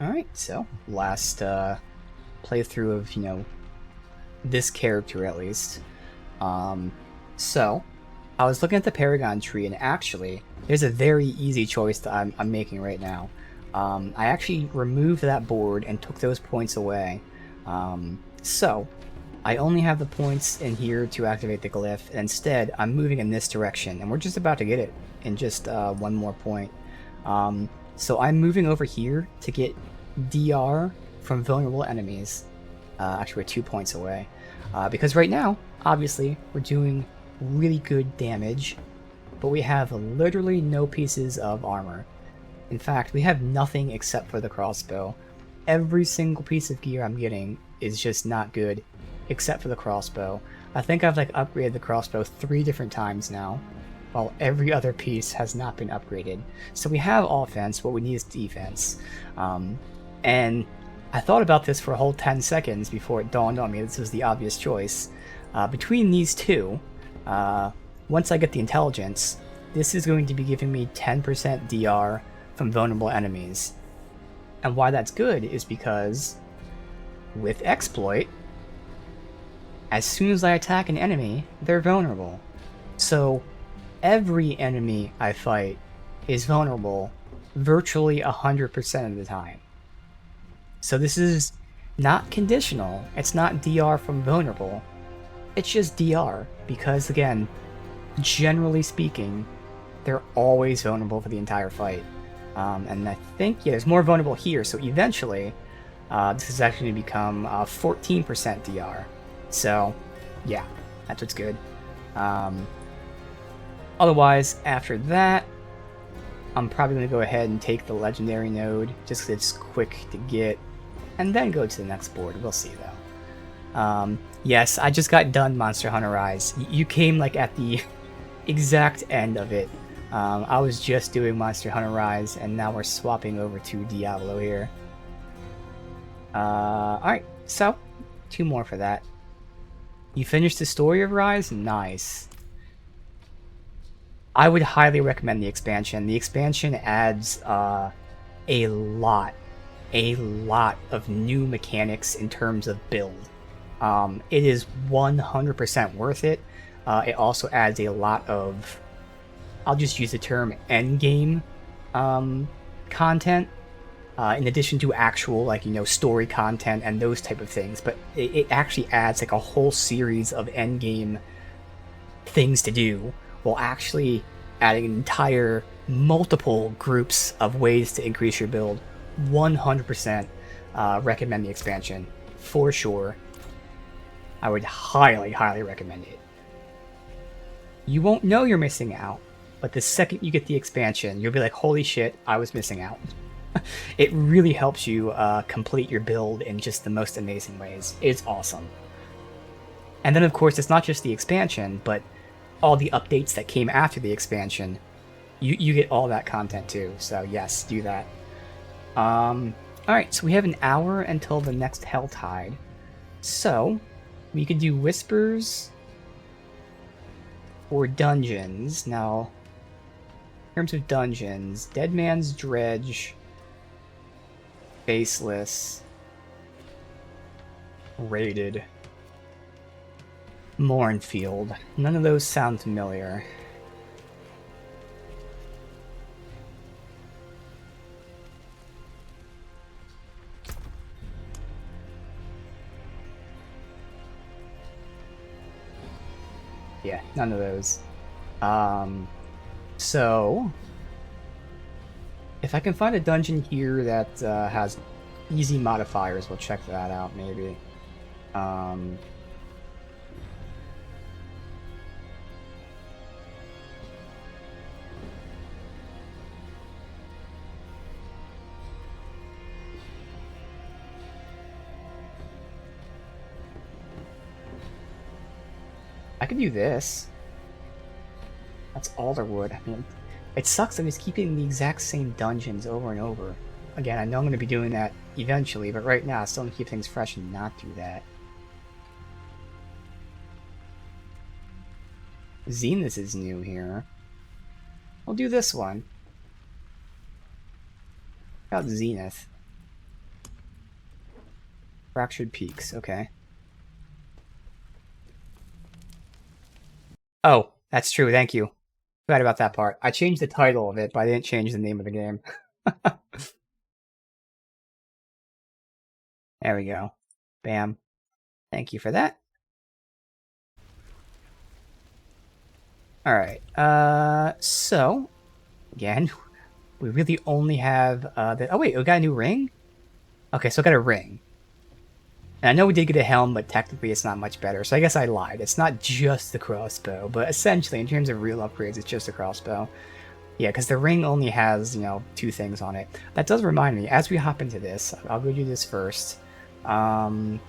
Alright, so last playthrough of, this character at least. So I was looking at the Paragon tree, and actually, there's a very easy choice that I'm making right now. I actually removed that board and took those points away. So I only have the points in here to activate the glyph, and instead I'm moving in this direction, and we're just about to get it in just one more point. So I'm moving over here to get DR from vulnerable enemies. Actually, we're 2 points away. Because right now, obviously, we're doing really good damage, but we have literally no pieces of armor. In fact, we have nothing except for the crossbow. Every single piece of gear I'm getting is just not good, except for the crossbow. I think I've upgraded the crossbow 3 different times now, while every other piece has not been upgraded. So we have offense, what we need is defense. And I thought about this for a whole 10 seconds before it dawned on me this was the obvious choice. Between these two, once I get the intelligence, this is going to be giving me 10% DR from vulnerable enemies. And why that's good is because with exploit, as soon as I attack an enemy, they're vulnerable. So every enemy I fight is vulnerable virtually 100% of the time. So this is not conditional. It's not DR from vulnerable. It's just DR because, again, generally speaking, they're always vulnerable for the entire fight. And I think, yeah, there's more vulnerable here, so eventually this is actually going to become 14% DR. So, yeah, that's what's good. Otherwise, after that, I'm probably going to go ahead and take the legendary node, just because it's quick to get, and then go to the next board. We'll see, though. Yes, I just got done Monster Hunter Rise. You came, at the exact end of it. I was just doing Monster Hunter Rise, and now we're swapping over to Diablo here. Alright, so, 2 more for that. You finished the story of Rise? Nice. I would highly recommend the expansion. The expansion adds a lot of new mechanics in terms of build. It is 100% worth it. It also adds a lot of, I'll just use the term endgame content, in addition to actual story content and those type of things. But it actually adds a whole series of endgame things to do, while actually adding entire multiple groups of ways to increase your build. 100% recommend the expansion for sure. I would highly recommend it. You won't know you're missing out, but the second you get the expansion, you'll be like, holy shit, I was missing out. It really helps you complete your build in just the most amazing ways. It's awesome. And then, of course, it's not just the expansion, but all the updates that came after the expansion. You get all that content too, so yes, do that. Alright, so we have an hour until the next Helltide. So, we could do Whispers or Dungeons. Now, in terms of Dungeons, Dead Man's Dredge, Faceless, Raided, Mournfield. None of those sound familiar. Yeah, none of those. So if I can find a dungeon here that has easy modifiers, we'll check that out maybe. I could do this. That's Alderwood. I mean, it sucks that he's keeping the exact same dungeons over and over. Again, I know I'm going to be doing that eventually, but right now I still want to keep things fresh and not do that. Zenith is new here. We'll do this one. How about Zenith? Fractured Peaks, okay. Oh, that's true, thank you. Forgot about that part. I changed the title of it, but I didn't change the name of the game. There we go. Bam. Thank you for that. Alright, so, again, we really only have, oh wait, we got a new ring? Okay, so I got a ring. And I know we did get a helm, but technically it's not much better, so I guess I lied. It's not just the crossbow, but essentially, in terms of real upgrades, it's just a crossbow. Yeah, because the ring only has, 2 things on it. That does remind me, as we hop into this, I'll go do this first. They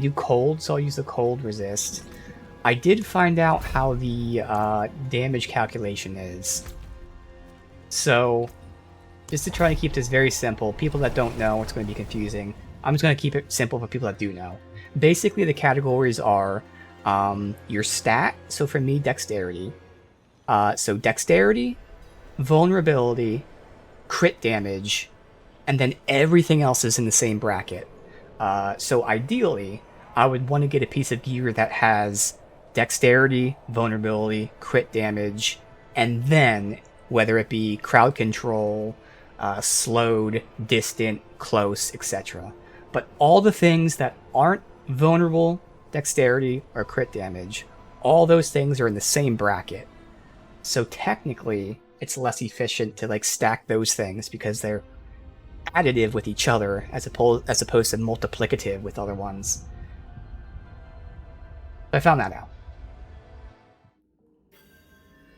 do cold, so I'll use the cold resist. I did find out how the damage calculation is. So, just to try to keep this very simple, people that don't know, it's going to be confusing. I'm just going to keep it simple for people that do know. Basically, the categories are your stat, so for me, dexterity. So dexterity, vulnerability, crit damage, and then everything else is in the same bracket. So ideally, I would want to get a piece of gear that has dexterity, vulnerability, crit damage, and then whether it be crowd control, slowed, distant, close, etc. But all the things that aren't vulnerable, dexterity, or crit damage, all those things are in the same bracket. So technically, it's less efficient to stack those things because they're additive with each other as opposed to multiplicative with other ones. So I found that out.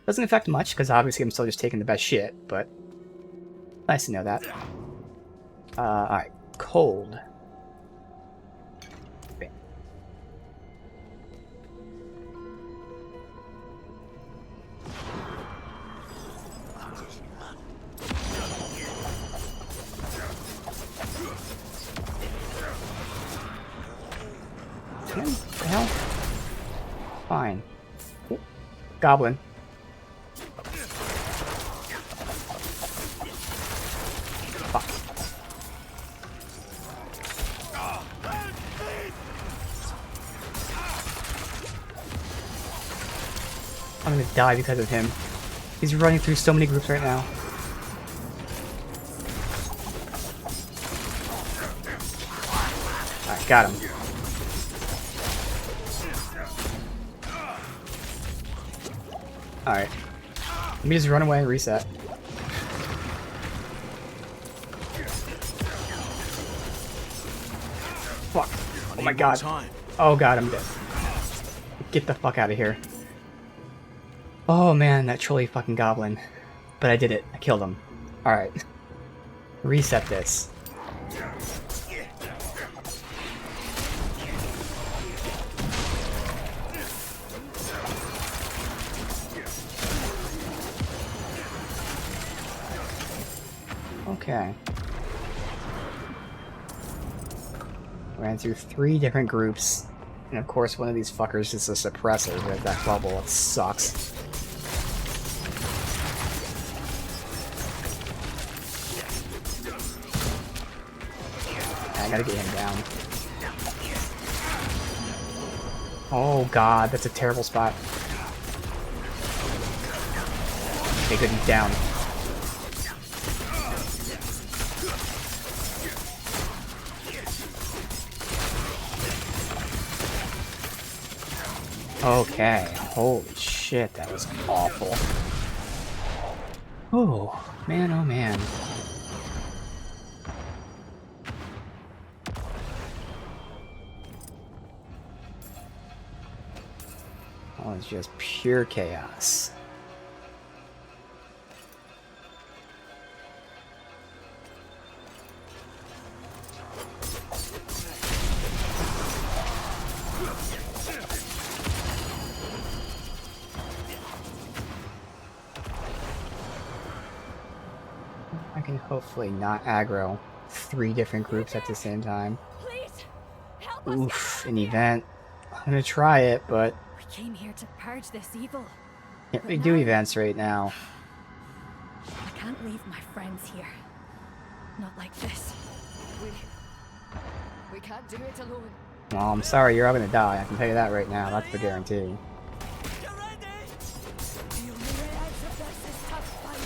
Doesn't affect much because obviously I'm still just taking the best shit, but nice to know that. Alright, cold. Bam. What the hell? Fine. Ooh. Goblin. Fuck. I'm gonna die because of him. He's running through so many groups right now. Alright, got him. Alright. Let me just run away and reset. Fuck. Oh my god. Oh god, I'm dead. Get the fuck out of here. Oh man, that trolley fucking goblin. But I did it. I killed him. Alright. Reset this. Okay. Ran through 3 different groups. And of course one of these fuckers is a suppressor with that bubble. It sucks. I gotta get him down. Oh god, that's a terrible spot. Okay, good, he's down. Okay, holy shit, that was awful. Oh, man, oh man. Oh, it's just pure chaos. I can hopefully not aggro 3 different groups at the same time. Oof, an event. I'm gonna try it, but we came here to purge this evil. Can't really do events right now. I can't leave my friends here. Not like this. We can't do it alone. Well, I'm sorry, you're all gonna die. I can tell you that right now. That's the guarantee. The only way out of this is tough fight.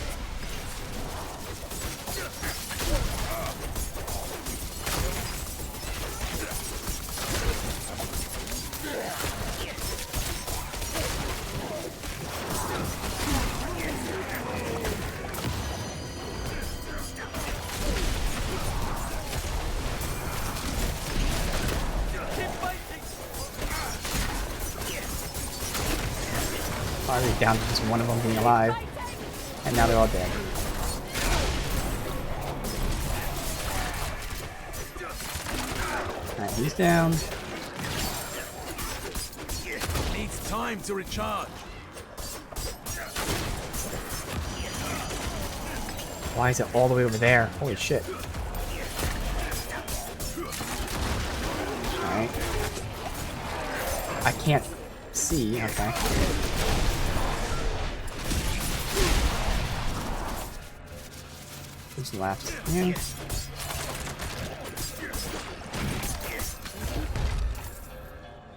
Already down to just one of them being alive, and now they're all dead. Alright, he's down. Needs time to recharge. Why is it all the way over there? Holy shit. Alright. I can't see, okay. Who's left? Yeah.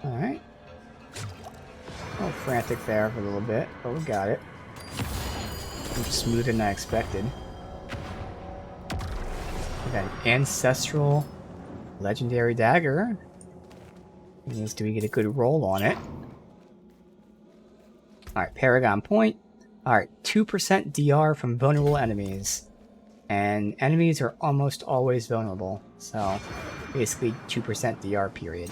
Alright. A little frantic there for a little bit, but we got it. Much smoother than I expected. We got an ancestral legendary dagger. Do we get a good roll on it? Alright, Paragon Point. Alright, 2% DR from vulnerable enemies. And enemies are almost always vulnerable. So, basically 2% DR period.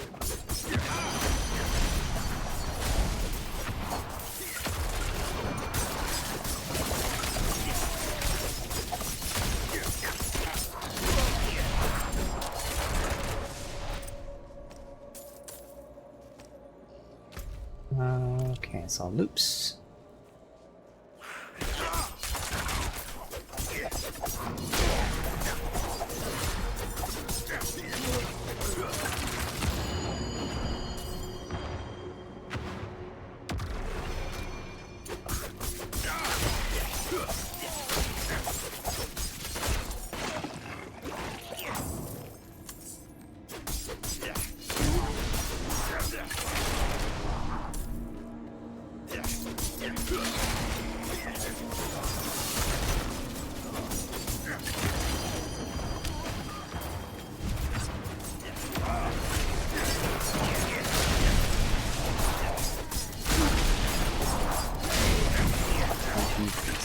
Okay, it's all loops.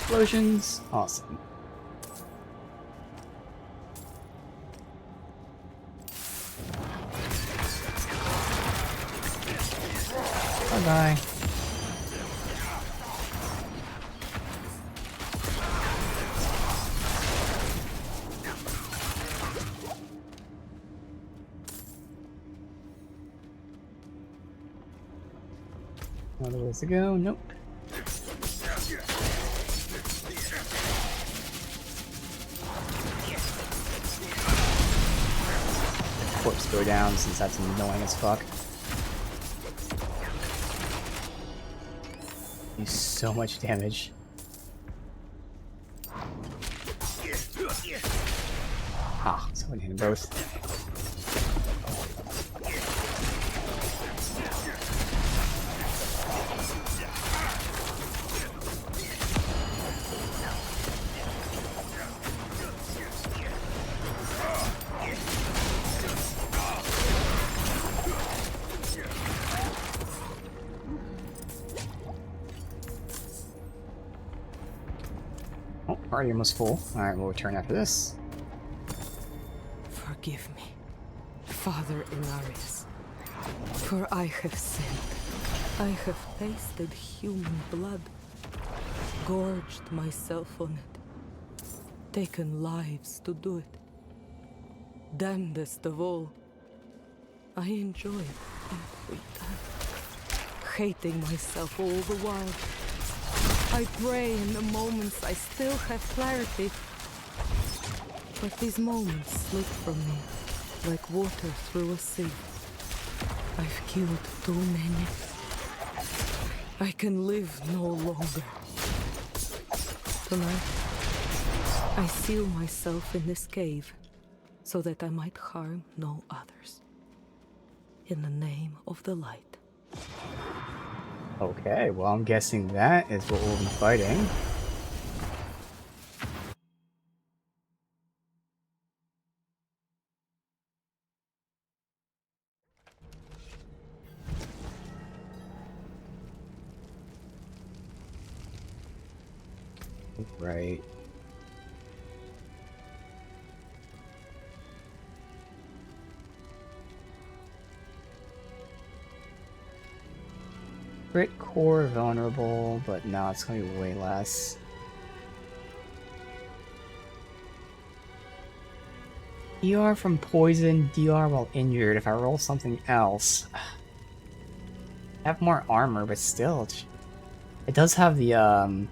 Explosions. Awesome. Bye-bye. Another ways to go. Nope. Corpse go down since that's annoying as fuck. Do so much damage. Ah, someone hit them both. Oh, party almost full. Alright, we'll return after this. Forgive me, Father Ilarius, for I have sinned. I have tasted human blood, gorged myself on it, taken lives to do it. Damnedest of all, I enjoyed every time, hating myself all the while. I pray in the moments I still have clarity, but these moments slip from me like water through a sieve. I've killed too many. I can live no longer. Tonight, I seal myself in this cave, so that I might harm no others. In the name of the light. Okay, well, I'm guessing that is what we'll be fighting. Right. Crit core vulnerable, but no, it's gonna be way less. DR from poison, DR while injured. If I roll something else, I have more armor, but still, it does have the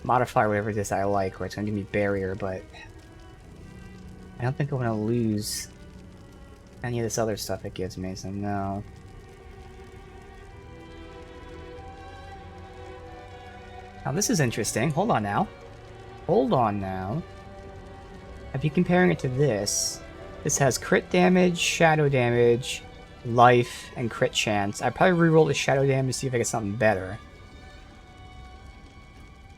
modifier, whatever it is I like, where it's gonna give me barrier, but I don't think I'm gonna lose any of this other stuff it gives me, so no. Now this is interesting. Hold on now. Hold on now. If you're comparing it to this, this has crit damage, shadow damage, life, and crit chance. I'd probably reroll the shadow damage to see if I get something better.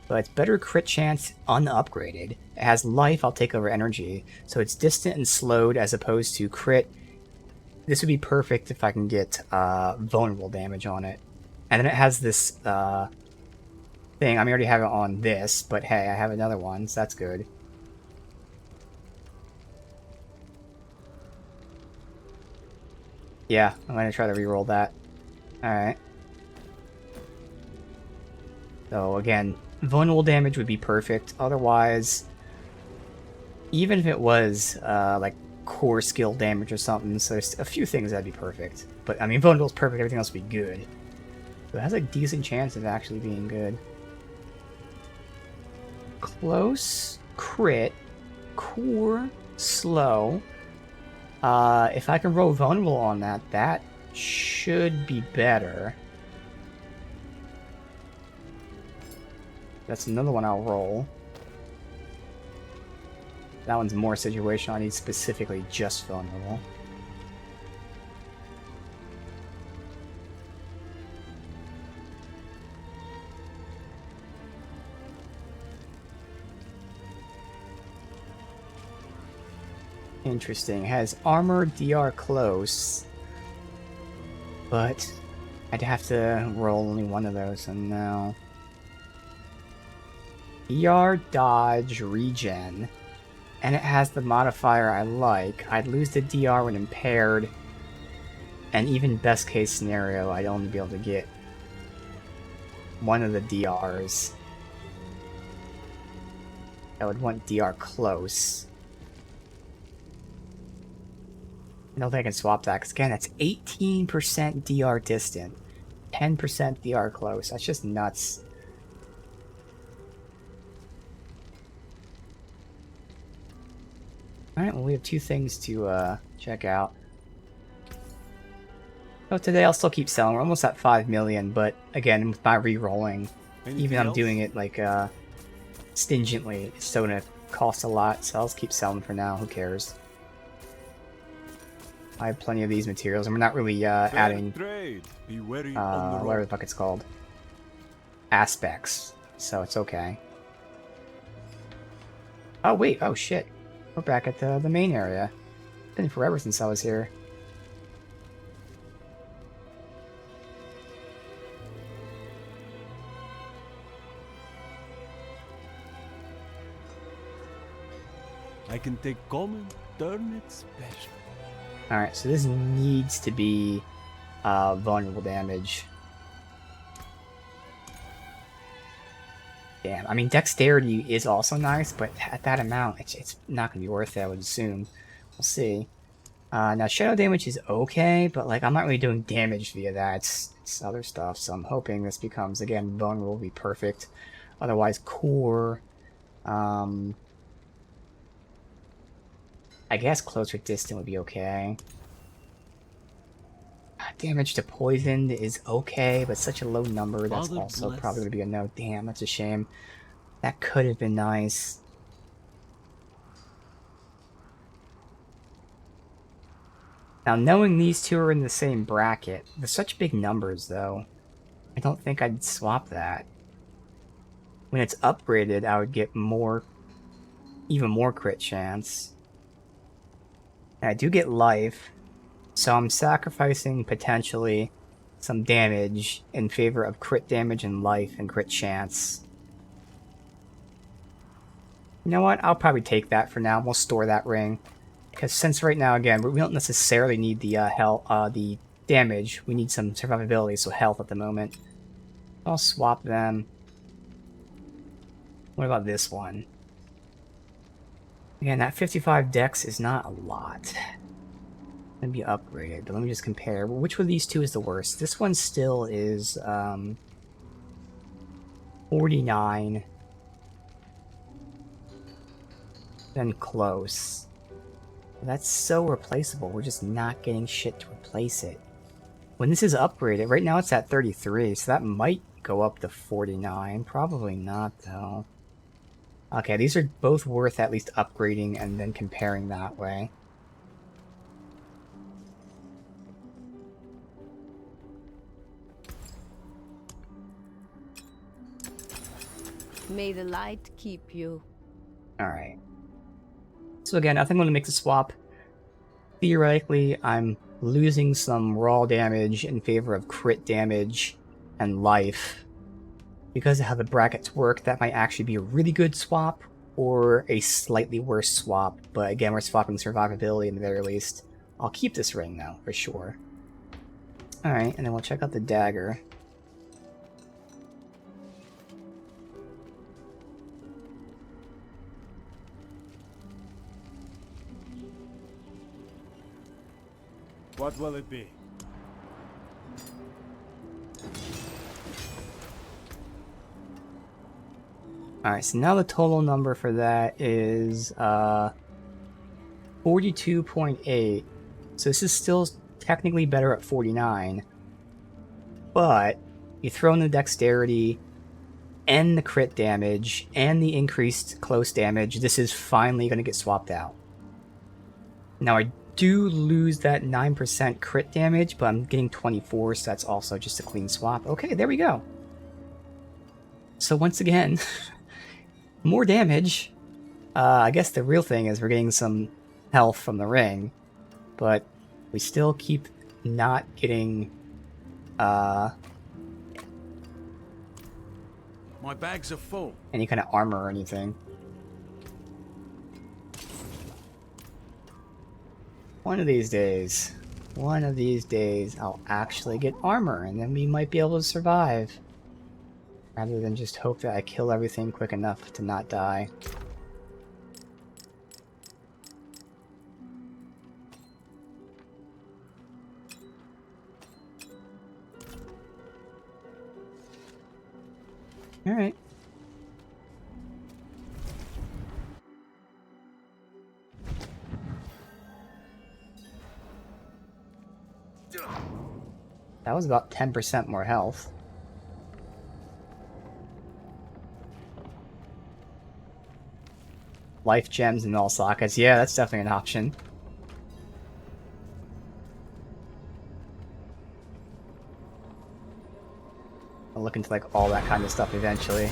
But it's better crit chance unupgraded. It has life, I'll take over energy. So it's distant and slowed as opposed to crit. This would be perfect if I can get vulnerable damage on it. And then it has this thing. I already have it on this, but hey, I have another one, so that's good. Yeah, I'm gonna try to reroll that. Alright. So again, vulnerable damage would be perfect. Otherwise, even if it was like core skill damage or something, so there's a few things that'd be perfect. But I mean, vulnerable's perfect, everything else would be good. So it has a decent chance of actually being good. Close, crit, core, slow. If I can roll vulnerable on that, that should be better. That's another one I'll roll. That one's more situational. I need specifically just vulnerable. Interesting. It has armor, DR close. But I'd have to roll only one of those, and no. DR, dodge, regen. And it has the modifier I like. I'd lose the DR when impaired. And even best case scenario, I'd only be able to get one of the DRs. I would want DR close. I don't think I can swap that, because again, that's 18% DR distant. 10% DR close. That's just nuts. Alright, well we have two things to check out. So today I'll still keep selling. We're almost at 5 million, but again, with my re-rolling, even I'm doing it like stingently, it's still gonna cost a lot, so I'll just keep selling for now. Who cares? I have plenty of these materials, and we're not really adding whatever the fuck it's called, aspects, so it's okay. Oh wait, oh shit, we're back at the main area. It's been forever since I was here. I can take common, turn it special. Alright, so this needs to be vulnerable damage. Damn, I mean, dexterity is also nice, but at that amount, it's not going to be worth it, I would assume. We'll see. Now, shadow damage is okay, but like I'm not really doing damage via that. It's other stuff, so I'm hoping this becomes, again, vulnerable will be perfect. Otherwise, core... I guess closer distant would be okay. Damage to poisoned is okay, but such a low number, that's Father also bless. probably going to be a no. Damn, that's a shame. That could have been nice. Now, knowing these two are in the same bracket, they're such big numbers, though. I don't think I'd swap that. When it's upgraded, I would get more, even more crit chance. And I do get life, so I'm sacrificing potentially some damage in favor of crit damage and life and crit chance. You know what? I'll probably take that for now. We'll store that ring. Because since right now, again, we don't necessarily need the the damage. We need some survivability, so health at the moment. I'll swap them. What about this one? Again, that 55 dex is not a lot. Gonna be upgraded, but let me just compare. Which one of these two is the worst? This one still is 49. Then close. That's so replaceable. We're just not getting shit to replace it. When this is upgraded, right now it's at 33, so that might go up to 49. Probably not, though. Okay, these are both worth at least upgrading and then comparing that way. May the light keep you. Alright. So again, I think I'm going to make the swap. Theoretically, I'm losing some raw damage in favor of crit damage and life. Because of how the brackets work, that might actually be a really good swap, or a slightly worse swap. But again, we're swapping survivability in the very least. I'll keep this ring, though, for sure. Alright, and then we'll check out the dagger. What will it be? Alright, so now the total number for that is 42.8. So this is still technically better at 49. But you throw in the dexterity and the crit damage and the increased close damage, this is finally going to get swapped out. Now I do lose that 9% crit damage, but I'm getting 24, so that's also just a clean swap. Okay, there we go. So once again, more damage. I guess the real thing is we're getting some health from the ring, but we still keep not getting My bags are full. any kind of armor or anything. One of these days, I'll actually get armor, and then we might be able to survive. Rather than just hope that I kill everything quick enough to not die. Alright. That was about 10% more health. Life gems in all sockets. Yeah, that's definitely an option. I'll look into like all that kind of stuff eventually.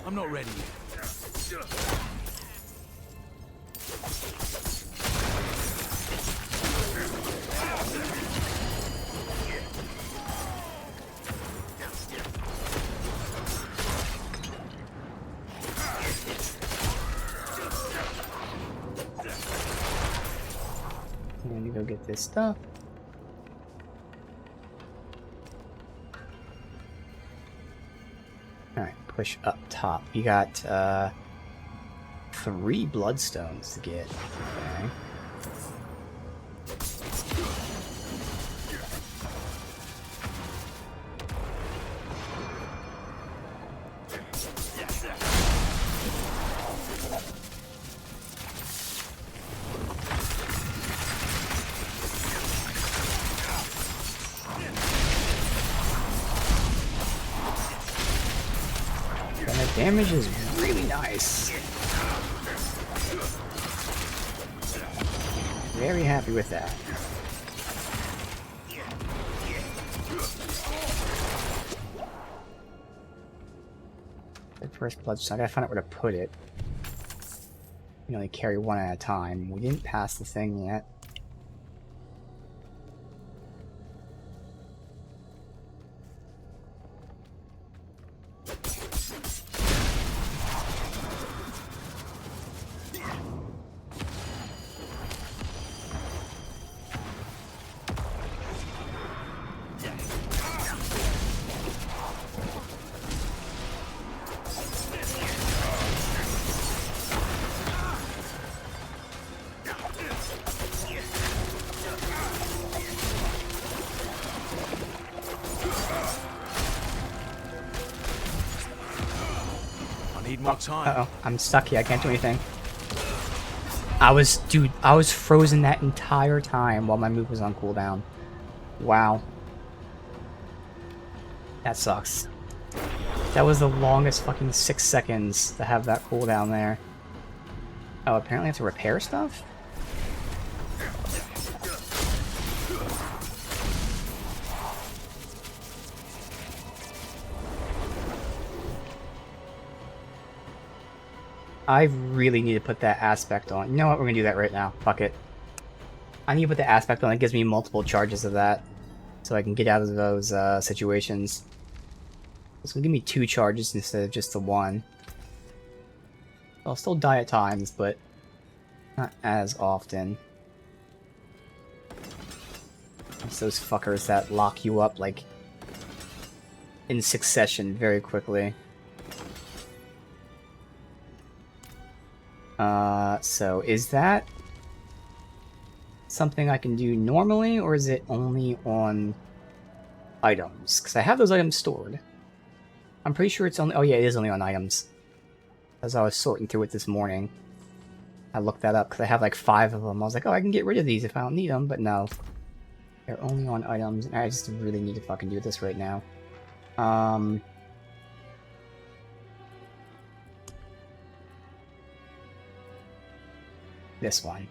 I'm not ready yet. Let me go get this stuff. Alright, push up top. You got 3 bloodstones to get. Okay. And the damage is really nice. Very happy with that. The first blood, so I gotta find out where to put it. You can only carry one at a time. We didn't pass the thing yet. Need more time. Uh-oh, I'm stuck here. I can't do anything. Dude, I was frozen that entire time while my move was on cooldown. Wow. That sucks. That was the longest fucking 6 seconds to have that cooldown there. Oh, apparently I have to repair stuff? I really need to put that aspect on. You know what? We're gonna do that right now. Fuck it. I need to put the aspect on. It gives me multiple charges of that. So I can get out of those situations. It's gonna give me 2 charges instead of just the 1. I'll still die at times, but not as often. It's those fuckers that lock you up, like, in succession very quickly. So is that something I can do normally, or is it only on items? Because I have those items stored. I'm pretty sure it's only... Oh yeah, it is only on items. As I was sorting through it this morning, I looked that up, because I have like 5 of them. I was like, oh, I can get rid of these if I don't need them, but no. They're only on items, and I just really need to fucking do this right now. This one.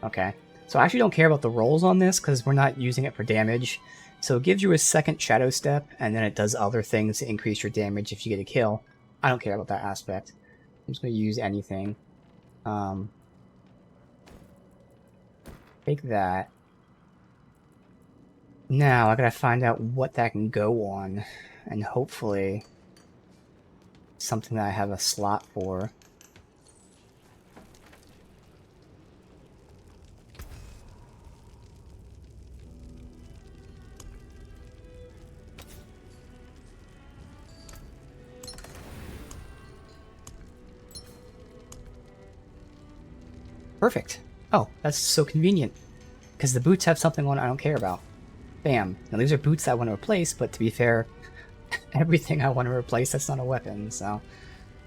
Okay. So I actually don't care about the rolls on this, because we're not using it for damage. So it gives you a second shadow step, and then it does other things to increase your damage if you get a kill. I don't care about that aspect. I'm just going to use anything. Take that. Now, I gotta find out what that can go on, and hopefully something that I have a slot for. Perfect. Oh, that's so convenient. Because the boots have something on I don't care about. Bam. Now these are boots I want to replace, but to be fair, everything I want to replace that's not a weapon, so...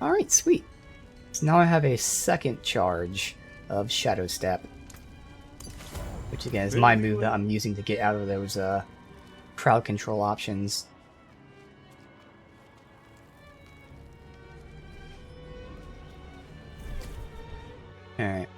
Alright, sweet. So now I have a second charge of Shadow Step. Which again is my move that I'm using to get out of those crowd control options. Alright.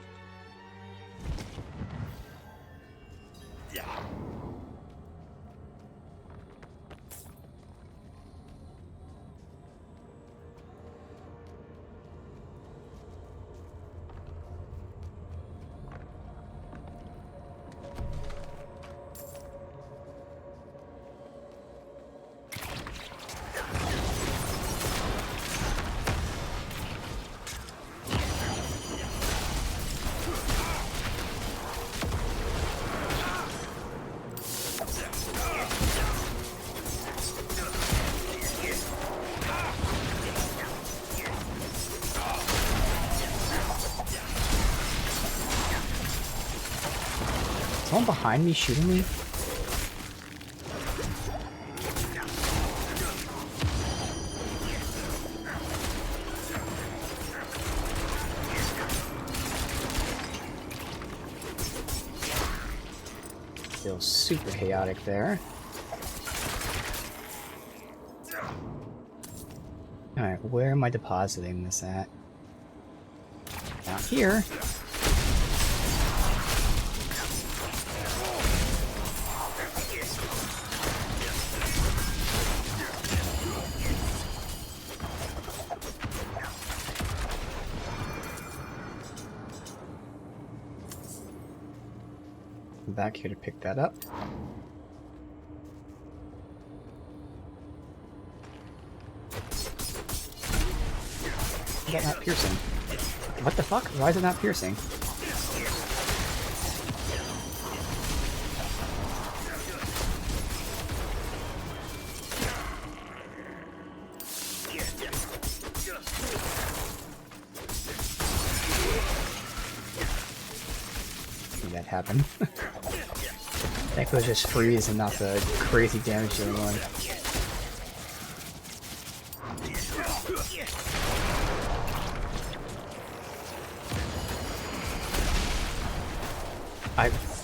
Someone behind me shooting me? Feels super chaotic there. Alright, where am I depositing this at? Not here. I'm back here to pick that up. Is that not piercing? What the fuck? Why is it not piercing? Did that happen? Thankfully it was just freeze and not the crazy damage doing one.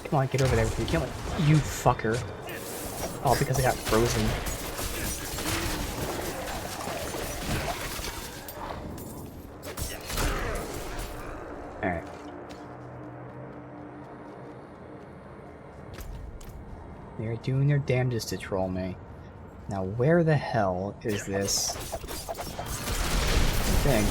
Come on, get over there. You can't let you fucker. All because I got frozen. Alright. They're doing their damnedest to troll me. Now where the hell is this thing?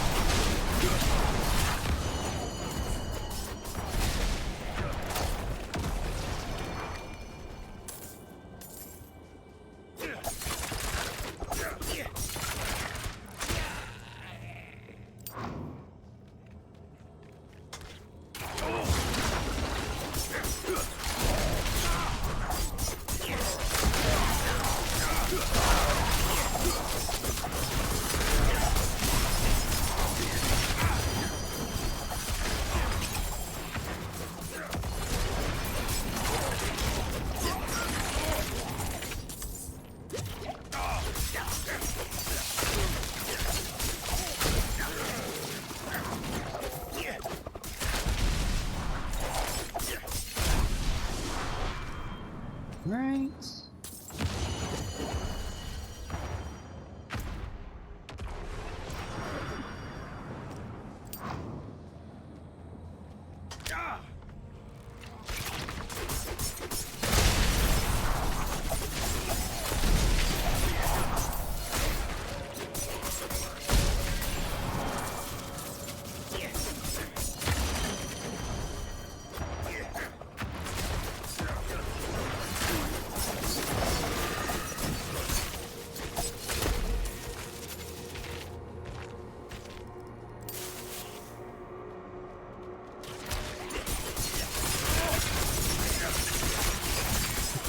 Right.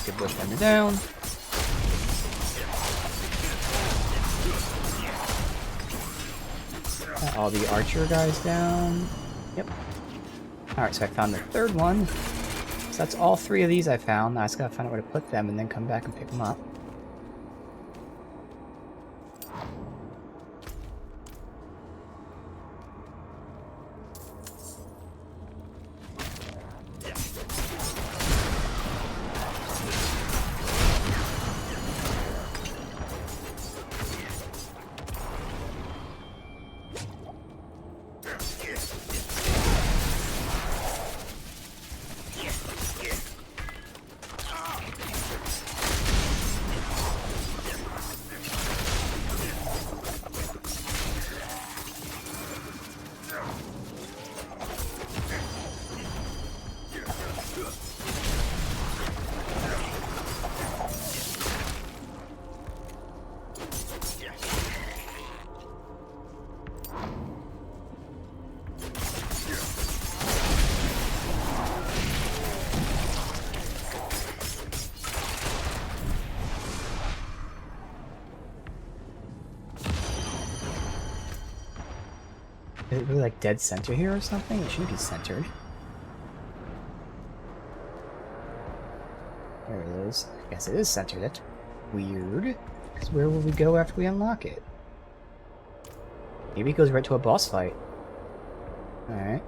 Get this one down. Got all the archer guys down. Yep. Alright, so I found the third one. So that's all three of these I found. Now I just gotta find out where to put them and then come back and pick them up. Is it really like dead center here or something? It should be centered. There it is. I guess it is centered. That's weird. Because where will we go after we unlock it? Maybe it goes right to a boss fight. Alright.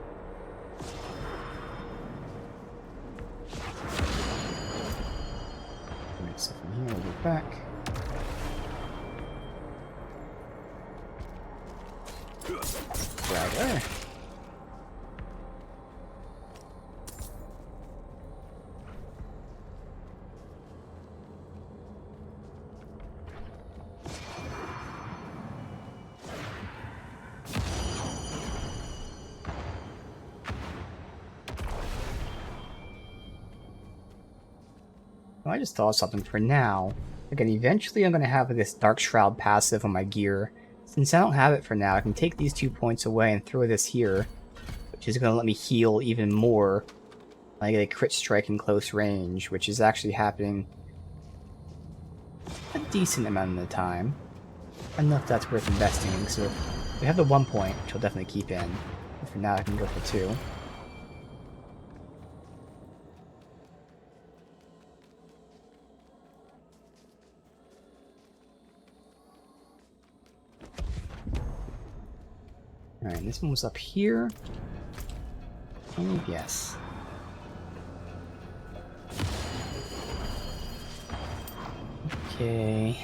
Stuff from here, we'll get back. Brother. I just thought of something for now. Again, eventually I'm going to have this Dark Shroud passive on my gear. Since I don't have it for now, I can take these 2 points away and throw this here, which is going to let me heal even more. I get a crit strike in close range, which is actually happening a decent amount of the time. Enough that's worth investing in, so we have the 1 point, which I'll definitely keep in. But for now, I can go for 2. Alright, this one was up here. Oh, yes. Okay.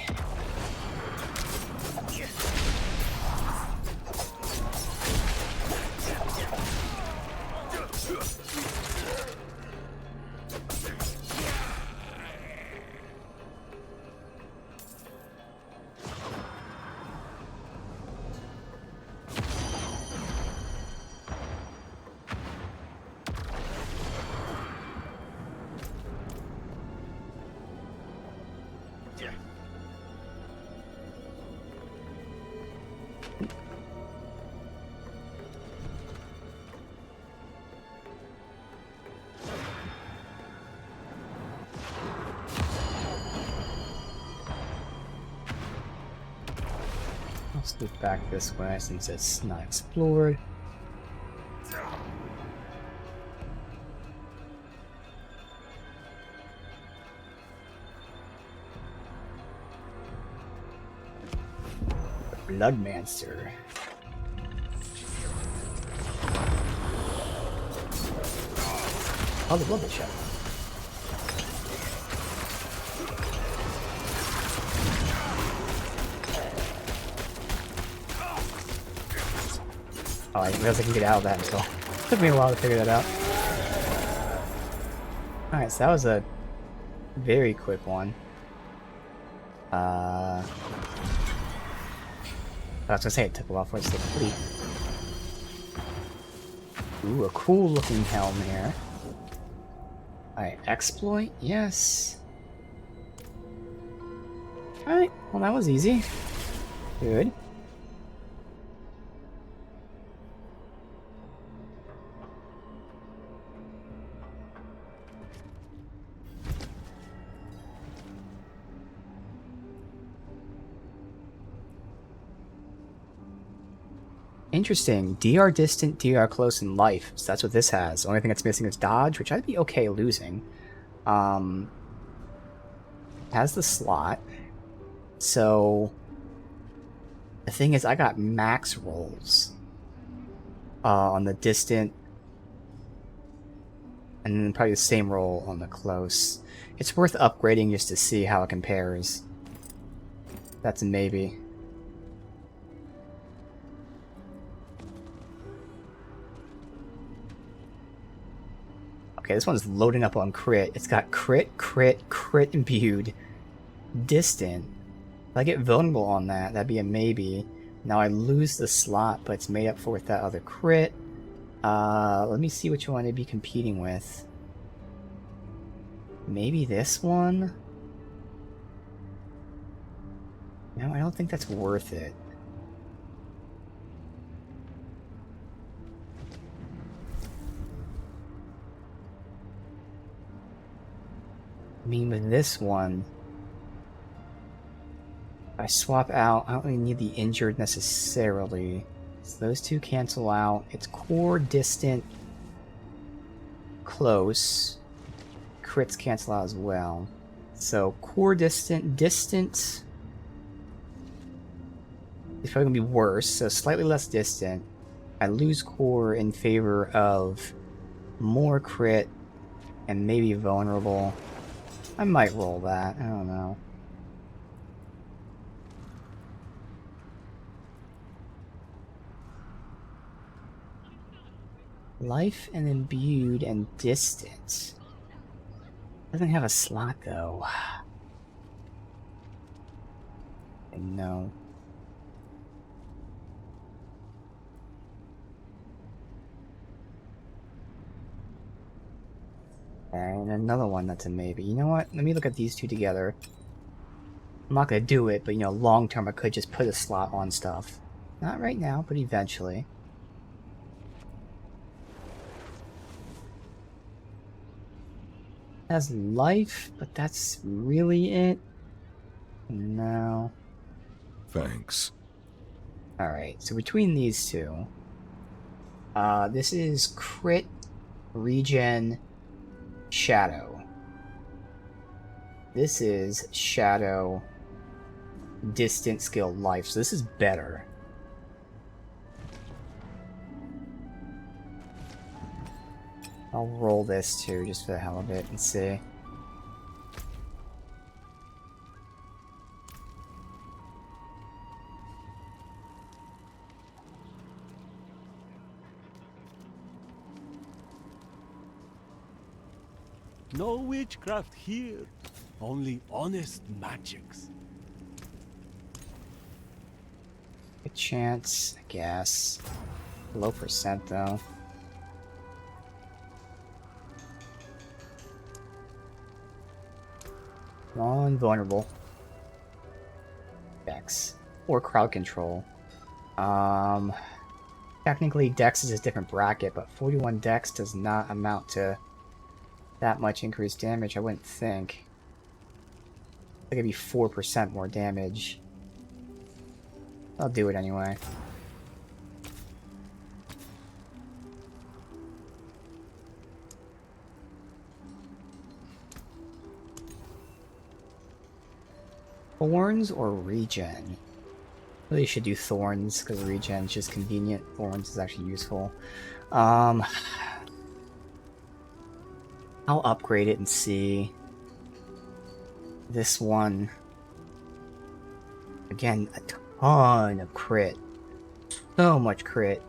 Let's loop back this way since it's not explored. Bloodmancer. Oh, the Blood Shot. Oh, I realized I can get out of that until. Took me a while to figure that out. Alright, so that was a very quick one. I was gonna say it took a while for it to complete. Ooh, a cool looking helm here. Alright, exploit? Yes. Alright, well that was easy. Good. Interesting. DR distant, DR close in life. So that's what this has. The only thing that's missing is dodge, which I'd be okay losing. Has the slot. So the thing is, I got max rolls on the distant, and then probably the same roll on the close. It's worth upgrading just to see how it compares. That's a maybe. Okay, this one's loading up on crit. It's got crit, crit, crit imbued. Distant. If I get vulnerable on that, that'd be a maybe. Now I lose the slot, but it's made up for with that other crit. Let me see which one I'd be competing with. Maybe this one? No, I don't think that's worth it. I mean, with this one, if I swap out, I don't really need the injured necessarily. So those two cancel out. It's core, distant, close. Crits cancel out as well. So core, distant, distant is probably going to be worse, so slightly less distant. I lose core in favor of more crit and maybe vulnerable. I might roll that. I don't know. Life and imbued and distant. Doesn't have a slot though. No. And another one that's a maybe. You know what? Let me look at these two together. I'm not gonna do it, but you know, long term I could just put a slot on stuff. Not right now, but eventually. Has life, but that's really it? No. Thanks. Alright, so between these two, this is crit, regen, shadow. This is shadow, distant skill, life, so this is better. I'll roll this too, just for the hell of it, and see. No witchcraft here. Only honest magics. A chance, I guess. Low percent, though. Non-vulnerable. Dex. Or crowd control. Technically, Dex is a different bracket, but 41 Dex does not amount to that much increased damage, I wouldn't think. It could be 4% more damage. I'll do it anyway. Thorns or regen? Really should do thorns because regen is just convenient. Thorns is actually useful. I'll upgrade it and see. This one, again, a ton of crit. So much crit.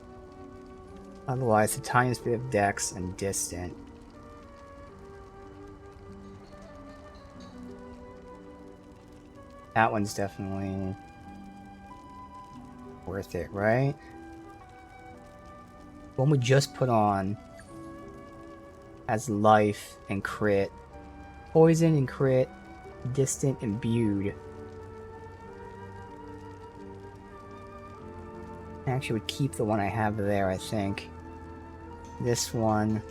Otherwise, the tiniest bit of dex and distant. That one's definitely worth it, right? The one we just put on has life and crit, poison and crit, distant imbued. I actually would keep the one I have there, I think. This one.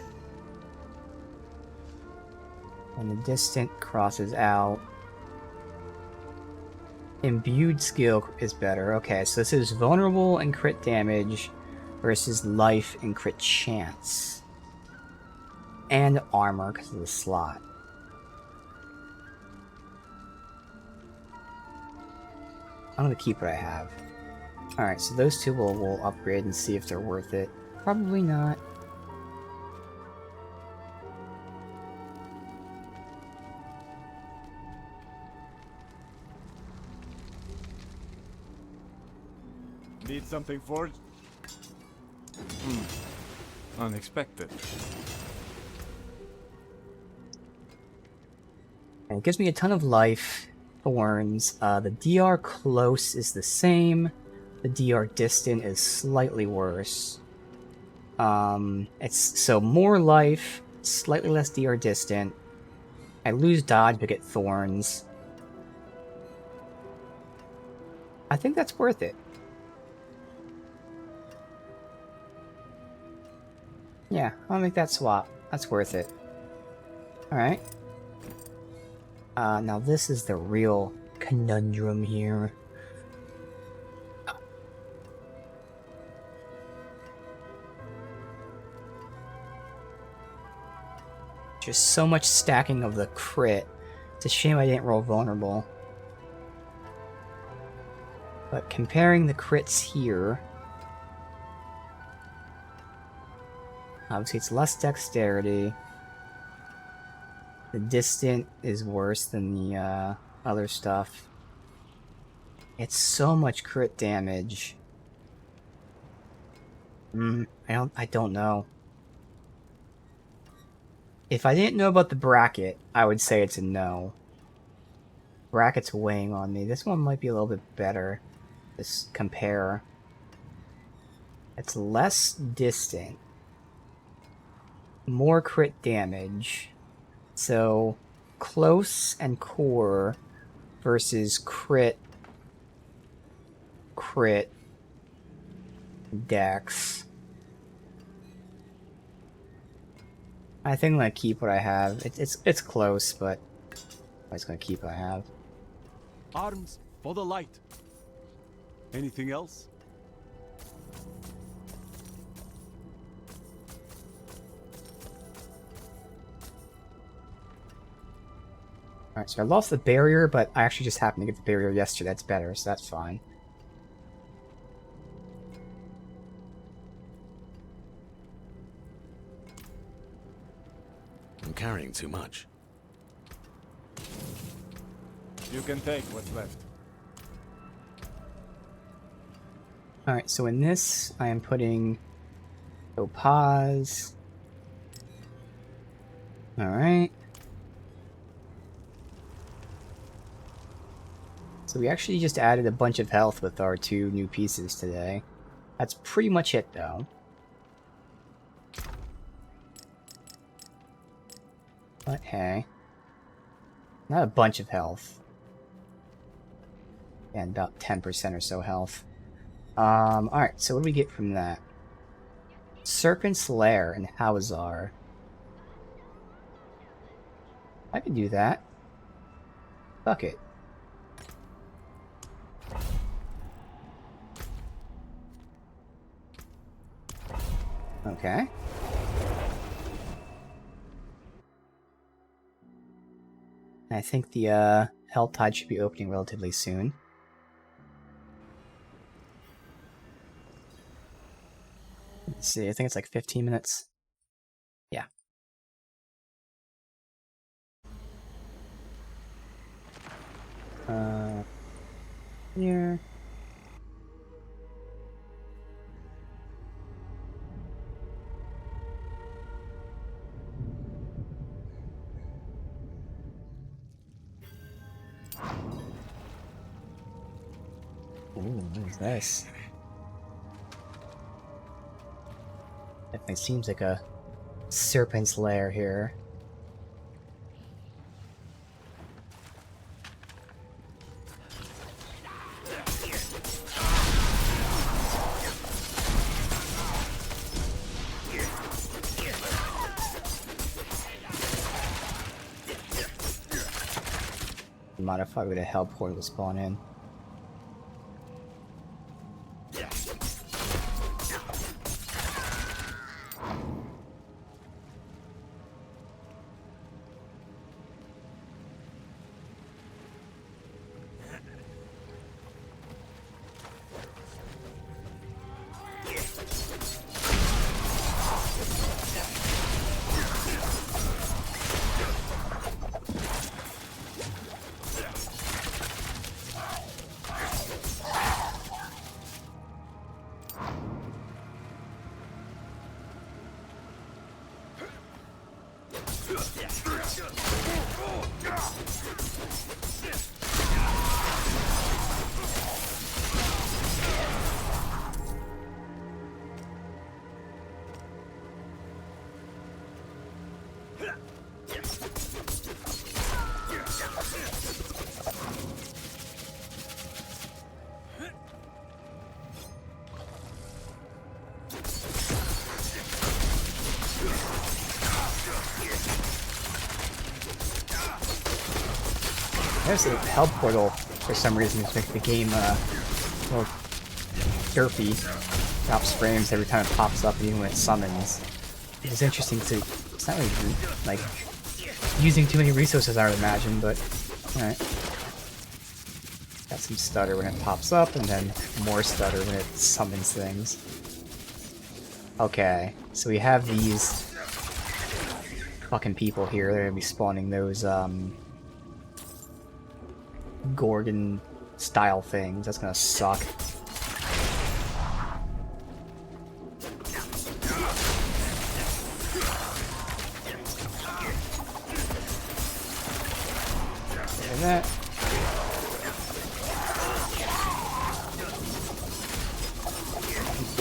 And the distant crosses out. Imbued skill is better. Okay, so this is vulnerable and crit damage versus life and crit chance. And armor because of the slot. I'm gonna keep what I have. Alright, so those two we'll upgrade and see if they're worth it. Probably not. Need something forged? Unexpected. And it gives me a ton of life, thorns. The DR close is the same. The DR distant is slightly worse. It's so more life, slightly less DR distant. I lose dodge but get thorns. I think that's worth it. Yeah, I'll make that swap. That's worth it. Alright. Now this is the real conundrum here. Just so much stacking of the crit. It's a shame I didn't roll vulnerable. But comparing the crits here... Obviously it's less dexterity. The distant is worse than the other stuff. It's so much crit damage. I don't know. If I didn't know about the bracket, I would say it's a no. Bracket's weighing on me. This one might be a little bit better. Let's compare. It's less distant. More crit damage. So, close and core versus crit, dex. I think I'm gonna keep what I have. It's close, but I'm just gonna keep what I have. Arms for the light. Anything else? Alright, so I lost the barrier, but I actually just happened to get the barrier yesterday. That's better, so that's fine. I'm carrying too much. You can take what's left. Alright, so in this, I am putting Topaz. Alright. So we actually just added a bunch of health with our 2 new pieces today. That's pretty much it, though. But hey. Not a bunch of health. And about 10% or so health. Alright, so what do we get from that? Serpent's Lair and Hawazar. I could do that. Fuck it. Okay. I think the Hell Tide should be opening relatively soon. Let's see, I think it's like 15 minutes. Yeah. Here. Ooh, what is this? Definitely seems like a serpent's lair here. Modify with a hell portal to spawn in. There's a hell portal for some reason to make the game a little derpy. Drops frames every time it pops up, even when it summons. Which is interesting because it's not really like using too many resources, I would imagine, but alright. Got some stutter when it pops up, and then more stutter when it summons things. Okay, so we have these fucking people here. They're gonna be spawning those Gorgon style things. That's gonna suck. that.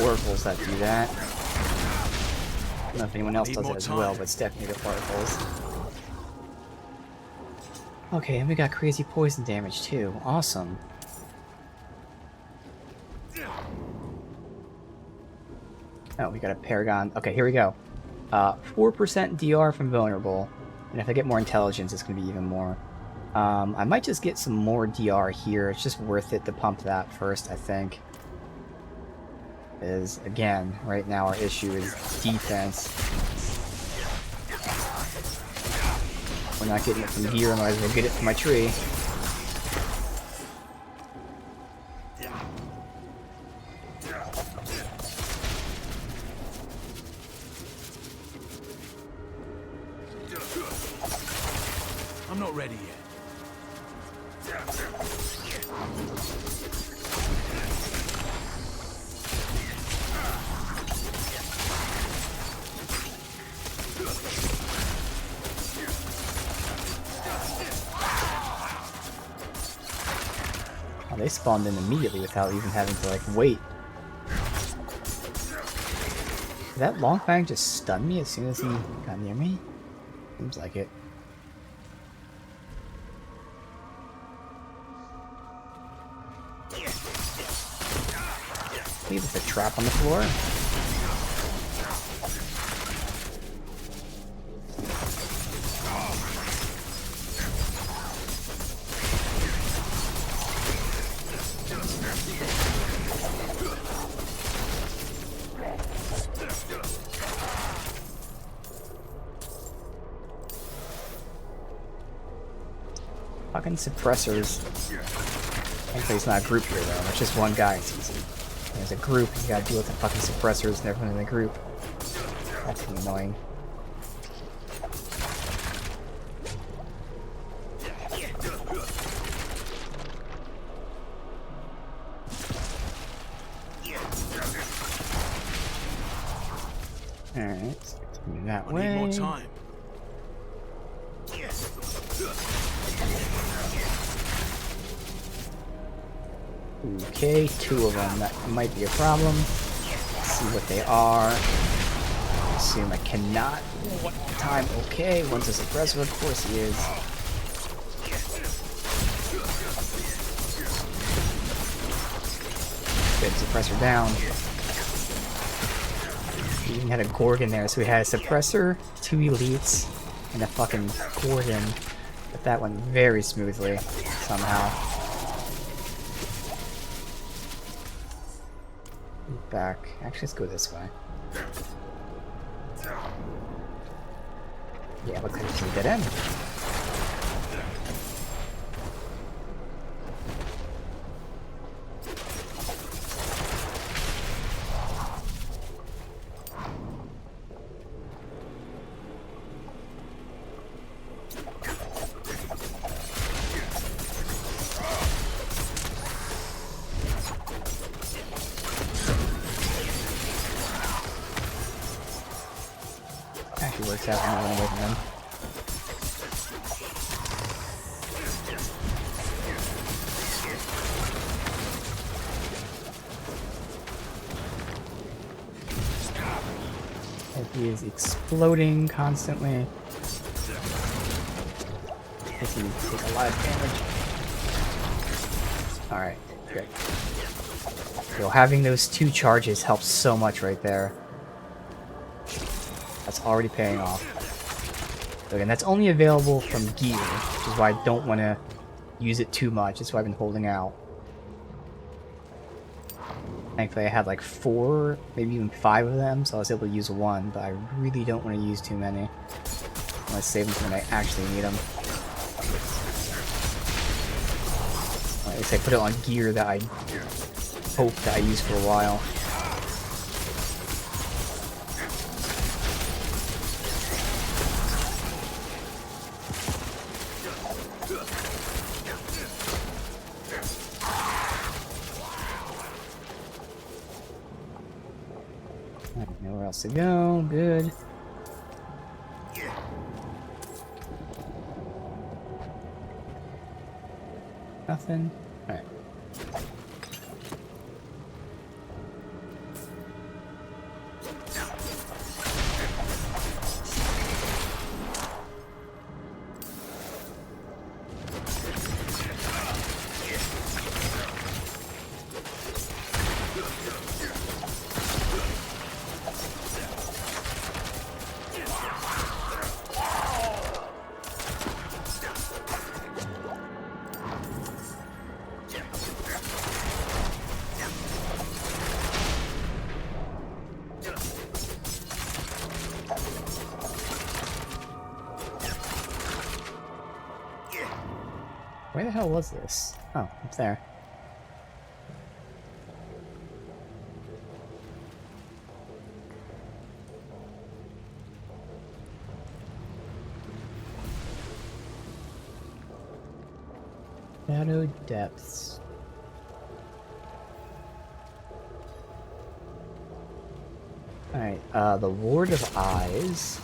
Oracles that do that. I don't know if anyone else does it as well, but it's definitely the oracles. Okay, and we got crazy poison damage too. Awesome. Oh, we got a Paragon. Okay, here we go. 4% DR from Vulnerable. And if I get more intelligence, it's going to be even more. I might just get some more DR here. It's just worth it to pump that first, I think. Is again, right now our issue is defense. We're not getting it from here, I might as well get it from my tree. I'm not ready yet. Oh, they spawned in immediately without even having to, like, wait. Did that long fang just stun me as soon as he got near me? Seems like it. Hey, there's a trap on the floor. Fucking suppressors. Thankfully it's not a group here though, it's just one guy, it's easy. There's a group, you gotta deal with the fucking suppressors and everyone in the group. That's annoying. Alright, let's continue that way. I need more time. Okay, 2 of them. That might be a problem. Let's see what they are. I assume I cannot. One time. Okay, one's a suppressor. Of course he is. Good, suppressor down. We even had a Gorgon there, so we had a suppressor, 2 elites, and a fucking Gorgon. But that went very smoothly, somehow. Back. Actually, let's go this way. Yeah, looks like it's a dead end. Actually works out when I run away from them. He is exploding constantly. If you take a lot of damage. Alright, good. So having those 2 charges helps so much right there. That's already paying off. So again, that's only available from gear, which is why I don't want to use it too much. That's why I've been holding out. Thankfully I had like 4, maybe even 5 of them, so I was able to use 1, but I really don't want to use too many. I want to save them for when I actually need them. At least I put it on gear that I hope that I use for a while. Nowhere else to go. Good. Nothing? Alright. Where the hell was this? Oh, up there. Shadow depths. Alright, the Lord of Eyes.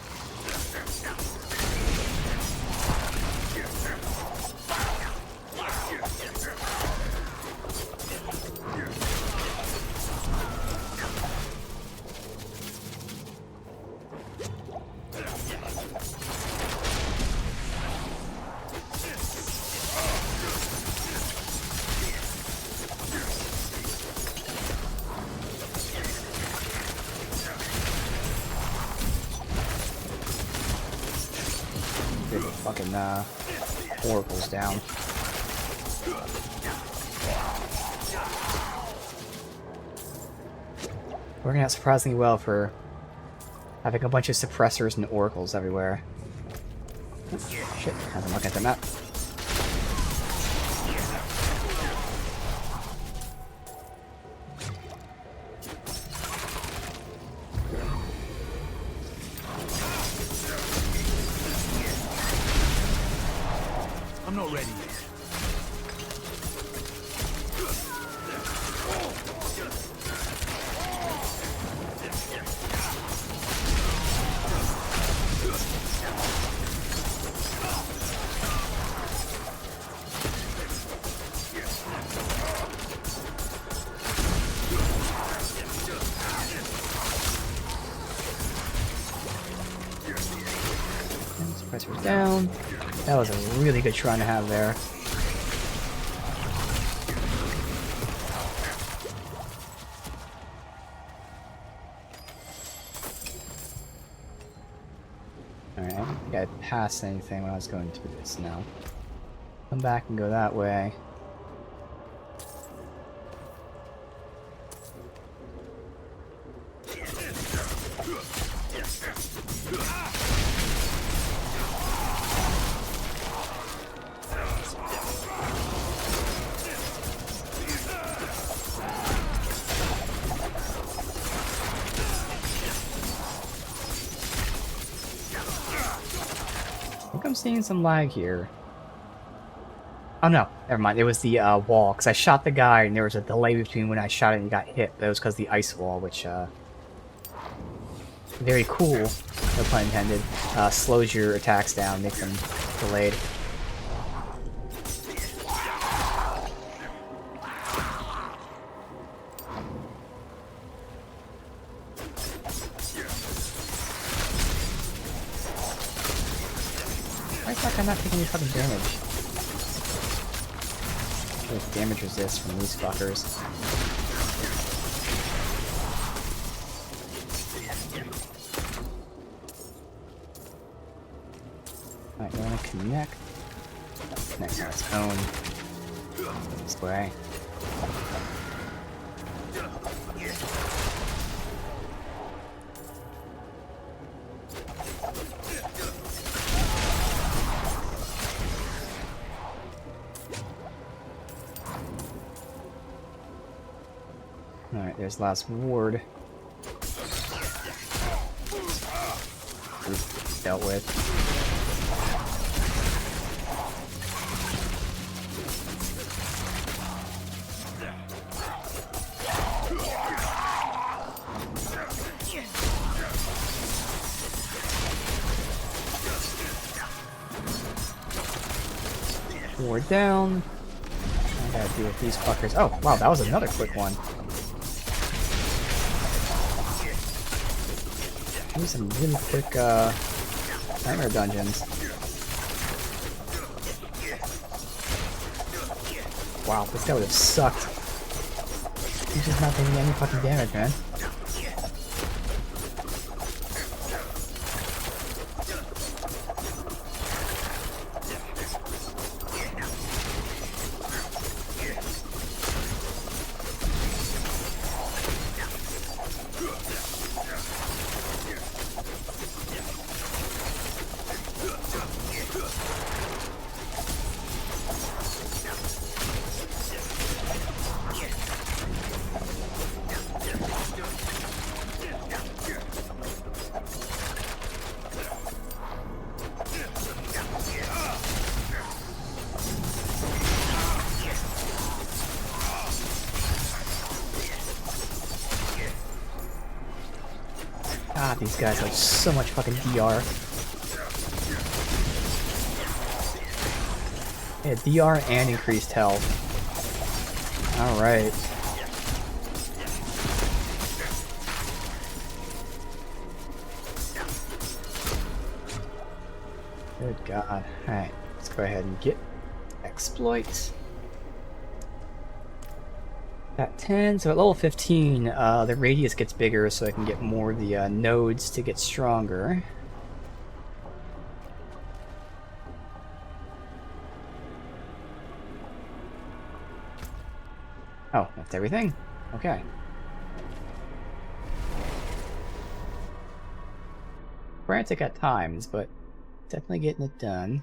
Get the fucking oracles down. Working out surprisingly well for having a bunch of suppressors and oracles everywhere. Shit, as I'm looking at the map. I'm not ready yet. Suppressors down. That was a really good shrine to have there. Alright, I don't think I passed anything when I was going through this now. Come back and go that way. I think I'm seeing some lag here. Oh no, never mind. It was the wall, because I shot the guy and there was a delay between when I shot it and he got hit. That was because the ice wall, which, very cool, no pun intended, slows your attacks down, makes them delayed. Why is that guy not taking any fucking damage? With damage resist from these fuckers. Alright, you wanna connect? Connect on its own. This way. Alright, there's the last ward. We've dealt with. Ward down. Gotta deal with these fuckers. Oh, wow, that was another quick one. These some really quick, nightmare dungeons. Wow, this guy would have sucked. He's just not taking any fucking damage, man. God, these guys have so much fucking DR. Yeah, DR and increased health. Alright. Good God. Alright, let's go ahead and get exploit. At 10, so at level 15, the radius gets bigger so I can get more of the nodes to get stronger. Oh, that's everything? Okay. Frantic at times, but definitely getting it done.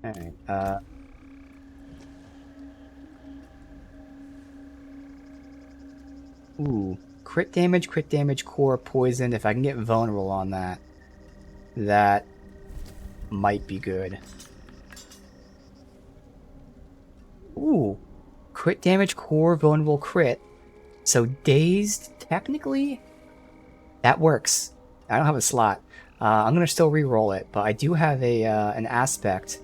Alright, ooh. Crit damage, core, poison. If I can get vulnerable on that, that might be good. Ooh. Crit damage, core, vulnerable, crit. So dazed, technically, that works. I don't have a slot. I'm gonna still re-roll it, but I do have a an aspect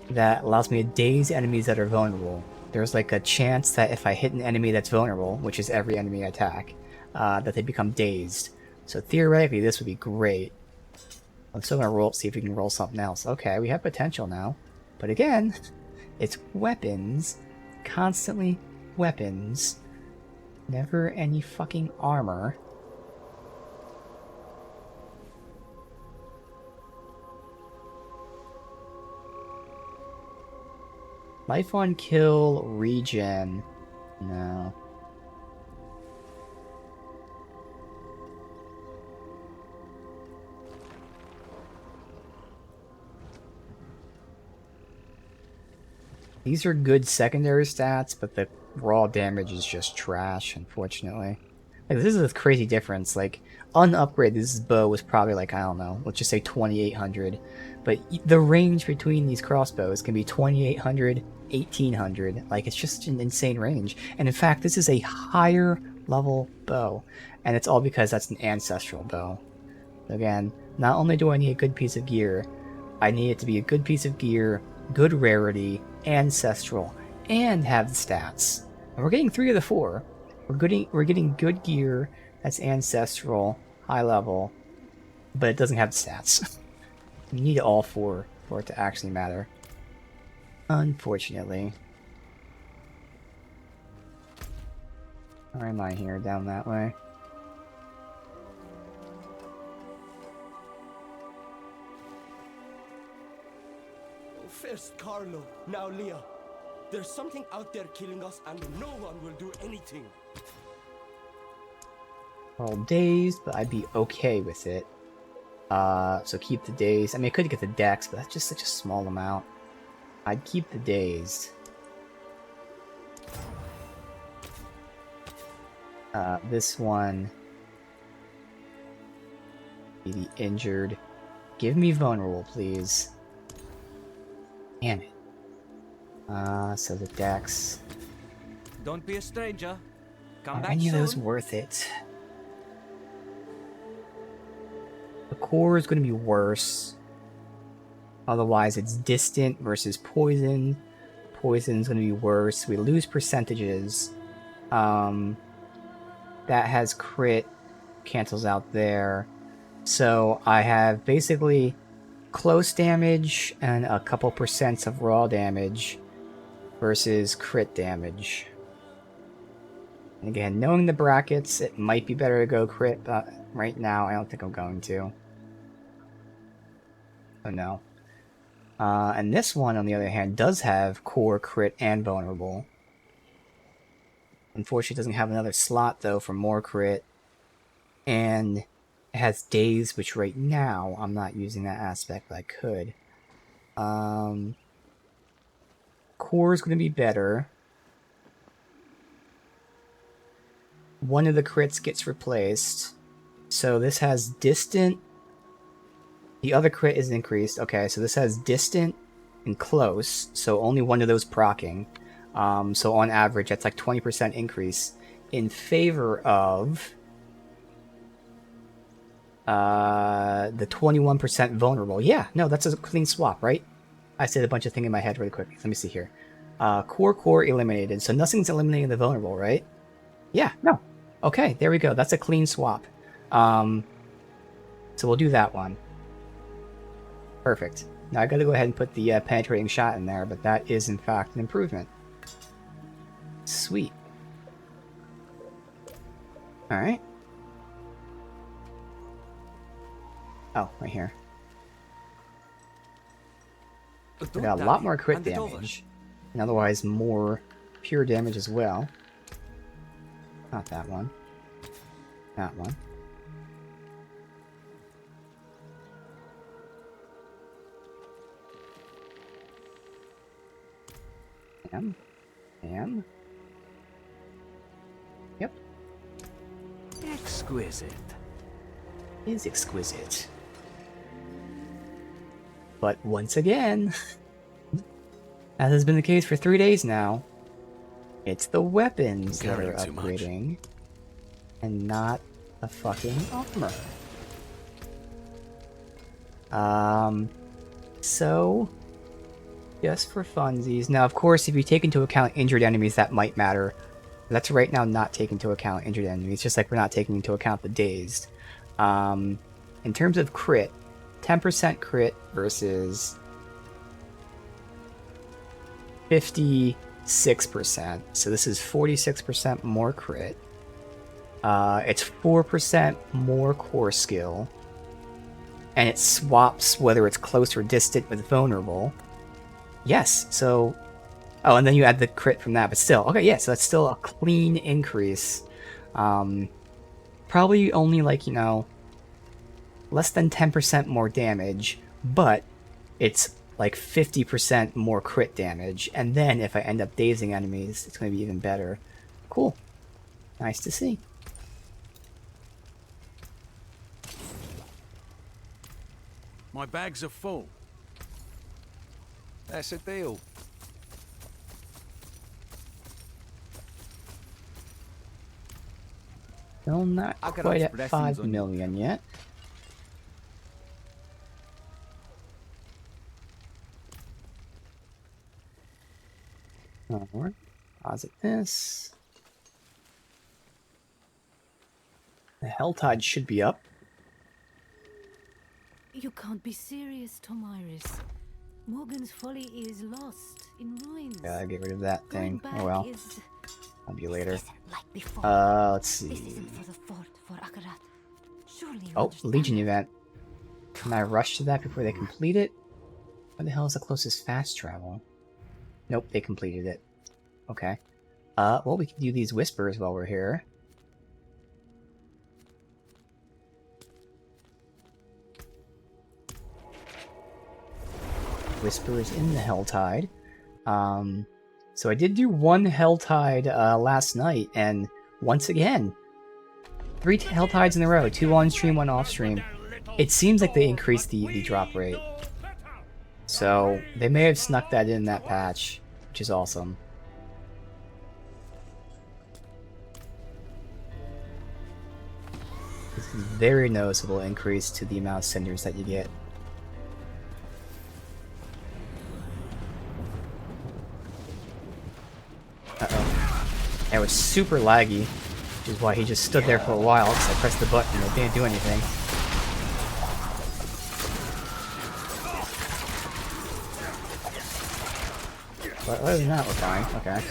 that allows me to daze enemies that are vulnerable. There's like a chance that if I hit an enemy that's vulnerable, which is every enemy I attack, that they become dazed. So theoretically, this would be great. I'm still gonna roll, see if we can roll something else. Okay, we have potential now. But again, it's weapons. Constantly weapons. Never any fucking armor. Life on kill, regen. No. These are good secondary stats, but the raw damage is just trash, unfortunately. Like, this is a crazy difference. Like, unupgraded, this bow was probably like, I don't know, let's just say 2800. But the range between these crossbows can be 2800, 1800. Like, it's just an insane range. And in fact, this is a higher level bow. And it's all because that's an ancestral bow. Again, not only do I need a good piece of gear, I need it to be a good piece of gear, good rarity, ancestral, and have the stats. And we're getting 3 of the 4. We're getting good gear that's ancestral, high level, but it doesn't have the stats. You need all 4 for it to actually matter. Unfortunately. Where am I here? Down that way. First Carlo, now Leah. There's something out there killing us and no one will do anything. All dazed, but I'd be okay with it. So keep the dazed. I mean, I could get the dex, but that's just such a small amount. I'd keep the dazed. This one... be the injured. Give me vulnerable, please. Damn it. So the dex. Don't be a stranger. Come Are back any of those soon. worth it? The core is going to be worse. Otherwise, it's distant versus poison. Poison's going to be worse. We lose percentages. That has crit. Cancels out there. So I have basically close damage and a couple percents of raw damage versus crit damage. And again, knowing the brackets, it might be better to go crit, but right now I don't think I'm going to. Oh no. And this one, on the other hand, does have core, crit, and vulnerable. Unfortunately, it doesn't have another slot, though, for more crit. And it has daze, which right now I'm not using that aspect, but I could. Core is going to be better. One of the crits gets replaced. So this has distant. The other crit is increased. Okay, so this has distant and close. So only one of those proccing. So on average, that's like 20% increase in favor of the 21% vulnerable. Yeah, no, that's a clean swap, right? I said a bunch of things in my head really quickly. Let me see here. Core eliminated. So nothing's eliminating the vulnerable, right? Yeah, no. Okay, there we go. That's a clean swap. So we'll do that one. Perfect. Now I gotta go ahead and put the penetrating shot in there, but that is in fact an improvement. Sweet. Alright. Oh, right here. We got a lot more crit damage. And otherwise more pure damage as well. Not that one. That one. And. Yep. Exquisite. Is exquisite. But once again, as has been the case for 3 days now, it's the weapons that are upgrading, and not the fucking armor. So, just for funsies. Now, of course, if you take into account injured enemies, that might matter. Let's right now not take into account injured enemies, just like we're not taking into account the dazed. In terms of crit, 10% crit versus 56%. So this is 46% more crit. It's 4% more core skill. And it swaps whether it's close or distant with vulnerable. Yes, so... Oh, and then you add the crit from that, but still. Okay, yeah, so that's still a clean increase. Probably only, like, you know, less than 10% more damage, but it's like 50% more crit damage. And then if I end up dazing enemies, it's going to be even better. Cool. Nice to see. My bags are full. That's a deal. Still not I got quite those at blessings 5 on you. million yet. Alright, deposit this. The Helltide should be up. You can't be serious, Tomiris. Morgan's folly is lost in ruins. Gotta get rid of that Going thing. back Oh well. is... I'll be later. Isn't like before. Let's This see. isn't for the fort, for Akarat. Surely you Oh, understand. Legion event. Can I rush to that before they complete it? Where the hell is the closest fast travel? Nope, they completed it. Okay. Well, we can do these whispers while we're here. Whispers in the Helltide. So I did do one Helltide last night, and once again, 3 Helltides in a row, 2 on stream, 1 off stream. It seems like they increased the drop rate. So they may have snuck that in that patch, which is awesome. very noticeable increase to the amount of cinders that you get. Uh-oh. That was super laggy, which is why he just stood there for a while, because I pressed the button and it didn't do anything. But other than that, we're fine. Okay.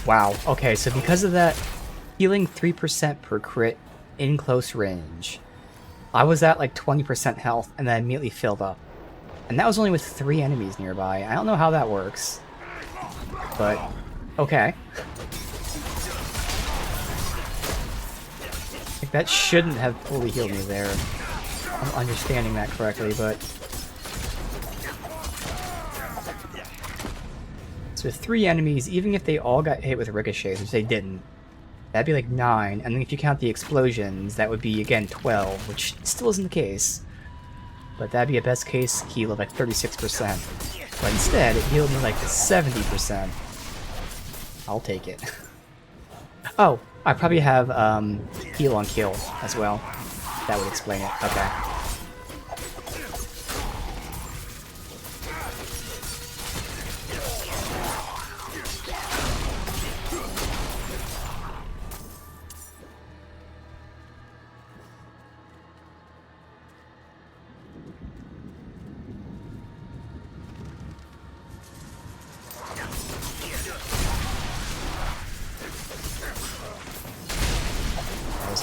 Wow, okay, so because of that healing 3% per crit in close range, I was at like 20% health and then immediately filled up. And that was only with 3 enemies nearby. I don't know how that works, but okay. Like, that shouldn't have fully healed me there. I'm understanding that correctly, but... So with 3 enemies, even if they all got hit with ricochets, which they didn't, that'd be like 9, and then if you count the explosions, that would be, again, 12, which still isn't the case. But that'd be a best case heal of like 36%. But instead, it healed me like 70%. I'll take it. Oh, I probably have heal on kill as well. That would explain it. Okay.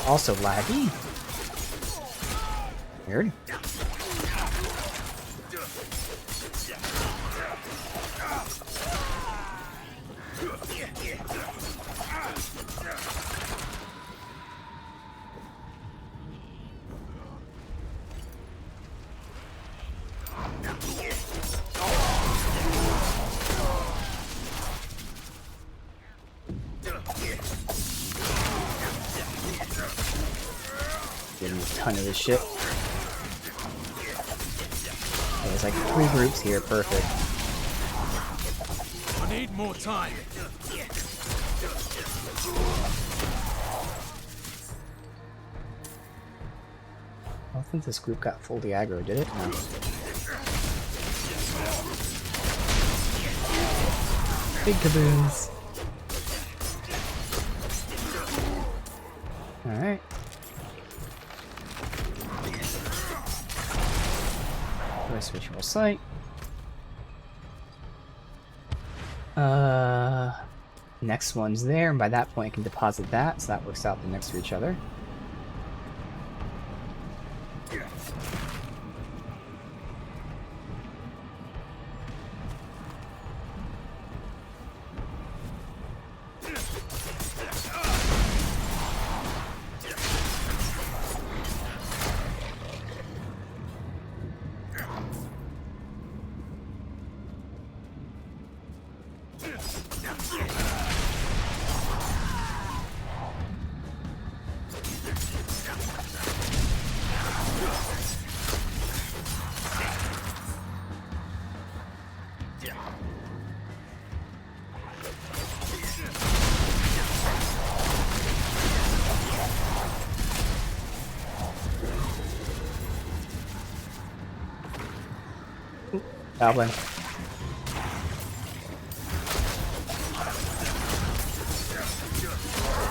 Also laggy. Weird. Getting a ton of this shit. Okay, there's like 3 groups here, perfect. I need more time. I don't think this group got fully aggro, did it? No. Big kaboons. Alright. Visual sight. Next one's there, and by that point I can deposit that, so that works out the next to each other. Goblin.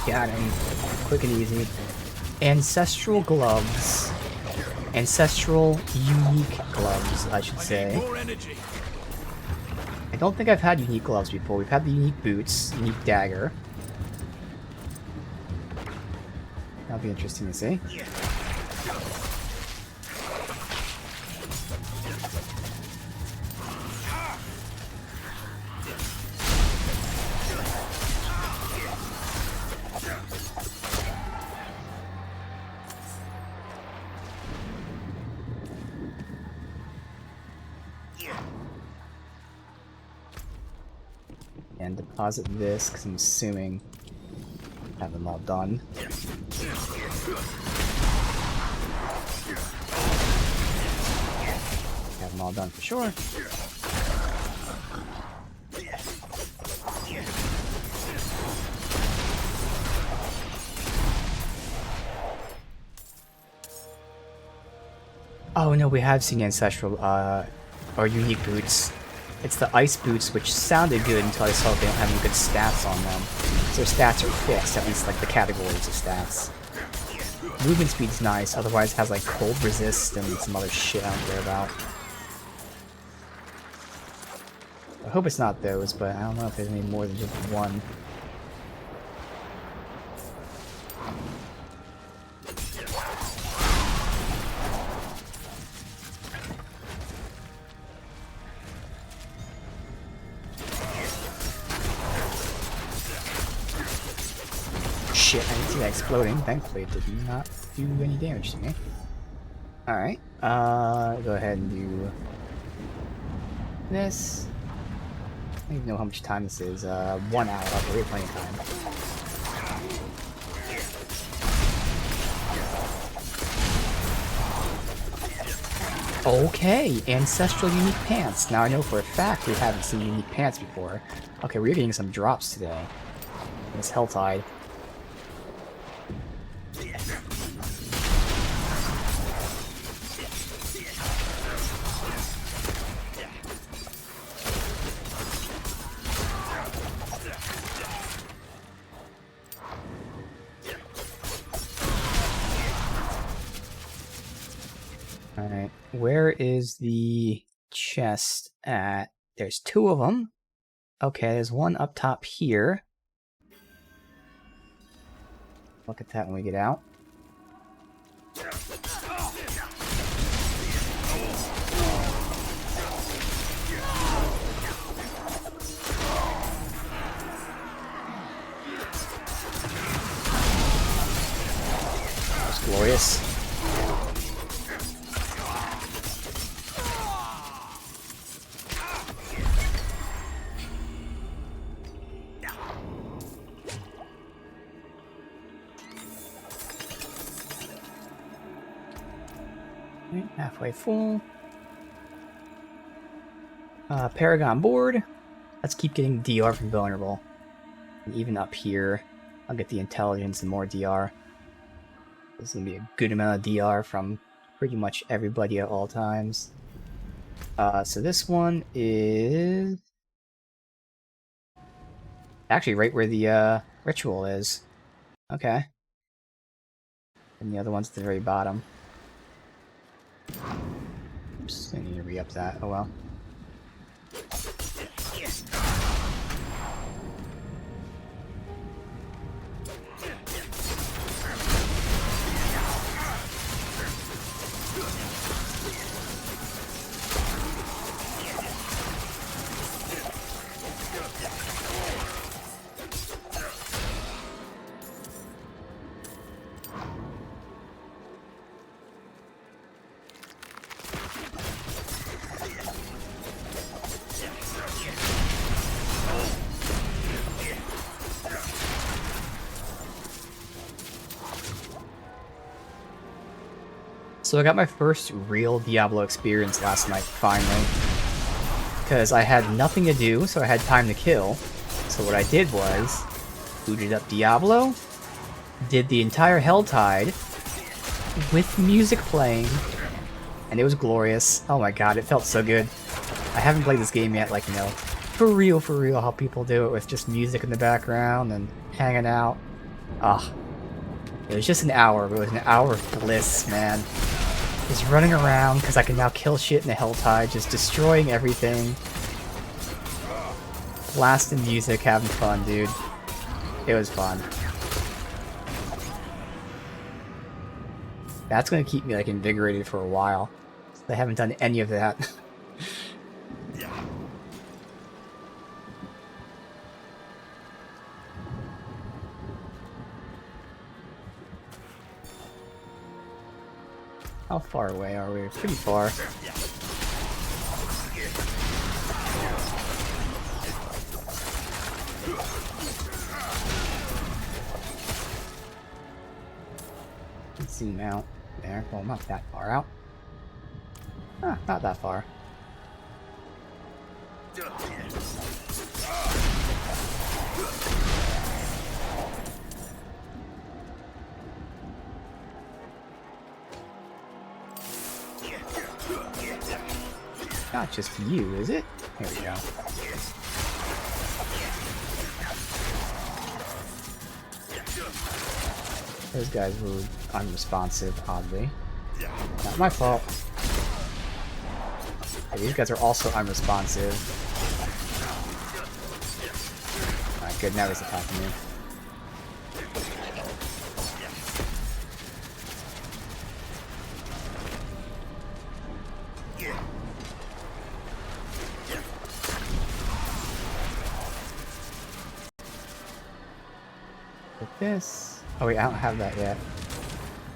Got him. Quick and easy. Ancestral gloves. Ancestral unique gloves, I should say. I don't think I've had unique gloves before. We've had the unique boots, unique dagger. That'll be interesting to see. And deposit this, because I'm assuming I have them all done. Have them all done for sure. Oh no, we have seen ancestral, or unique boots. It's the ice boots, which sounded good until I saw they don't have any good stats on them. So their stats are fixed, at least like the categories of stats. Movement speed's nice, otherwise it has like cold resist and some other shit I don't care about. I hope it's not those, but I don't know if there's any more than just one. Shit, I didn't see that exploding. Thankfully it did not do any damage to me. Alright, go ahead and do this. I don't even know how much time this is. 1 hour. Okay, we have plenty of time. Okay, ancestral unique pants. Now I know for a fact we haven't seen unique pants before. Okay, we're getting some drops today. This Helltide. Alright, where is the chest at? There's 2 of them. Okay, there's one up top here. Look at that when we get out. That's glorious. Halfway full. Paragon board. Let's keep getting DR from vulnerable. And even up here, I'll get the intelligence and more DR. This is gonna be a good amount of DR from pretty much everybody at all times. So this one is actually right where the ritual is. Okay. And the other one's at the very bottom. Oops, I need to re-up that. Oh well. So I got my first real Diablo experience last night, finally. Because I had nothing to do, so I had time to kill. So what I did was, booted up Diablo, did the entire Helltide, with music playing, and it was glorious. Oh my god, it felt so good. I haven't played this game yet, like, you know, for real, how people do it with just music in the background and hanging out. Ah. It was just an hour, but it was an hour of bliss, man. Just running around, because I can now kill shit in the Helltide, just destroying everything. Blasting music, having fun, dude. It was fun. That's gonna keep me, like, invigorated for a while. I haven't done any of that. How far away are we? Pretty far. Let's zoom out there. Well, not that far out. Ah, not that far. Not just you, is it? Here we go. Those guys were unresponsive, oddly. Not my fault. Hey, these guys are also unresponsive. Alright, good, now he's attacking me. With this. Oh wait, I don't have that yet.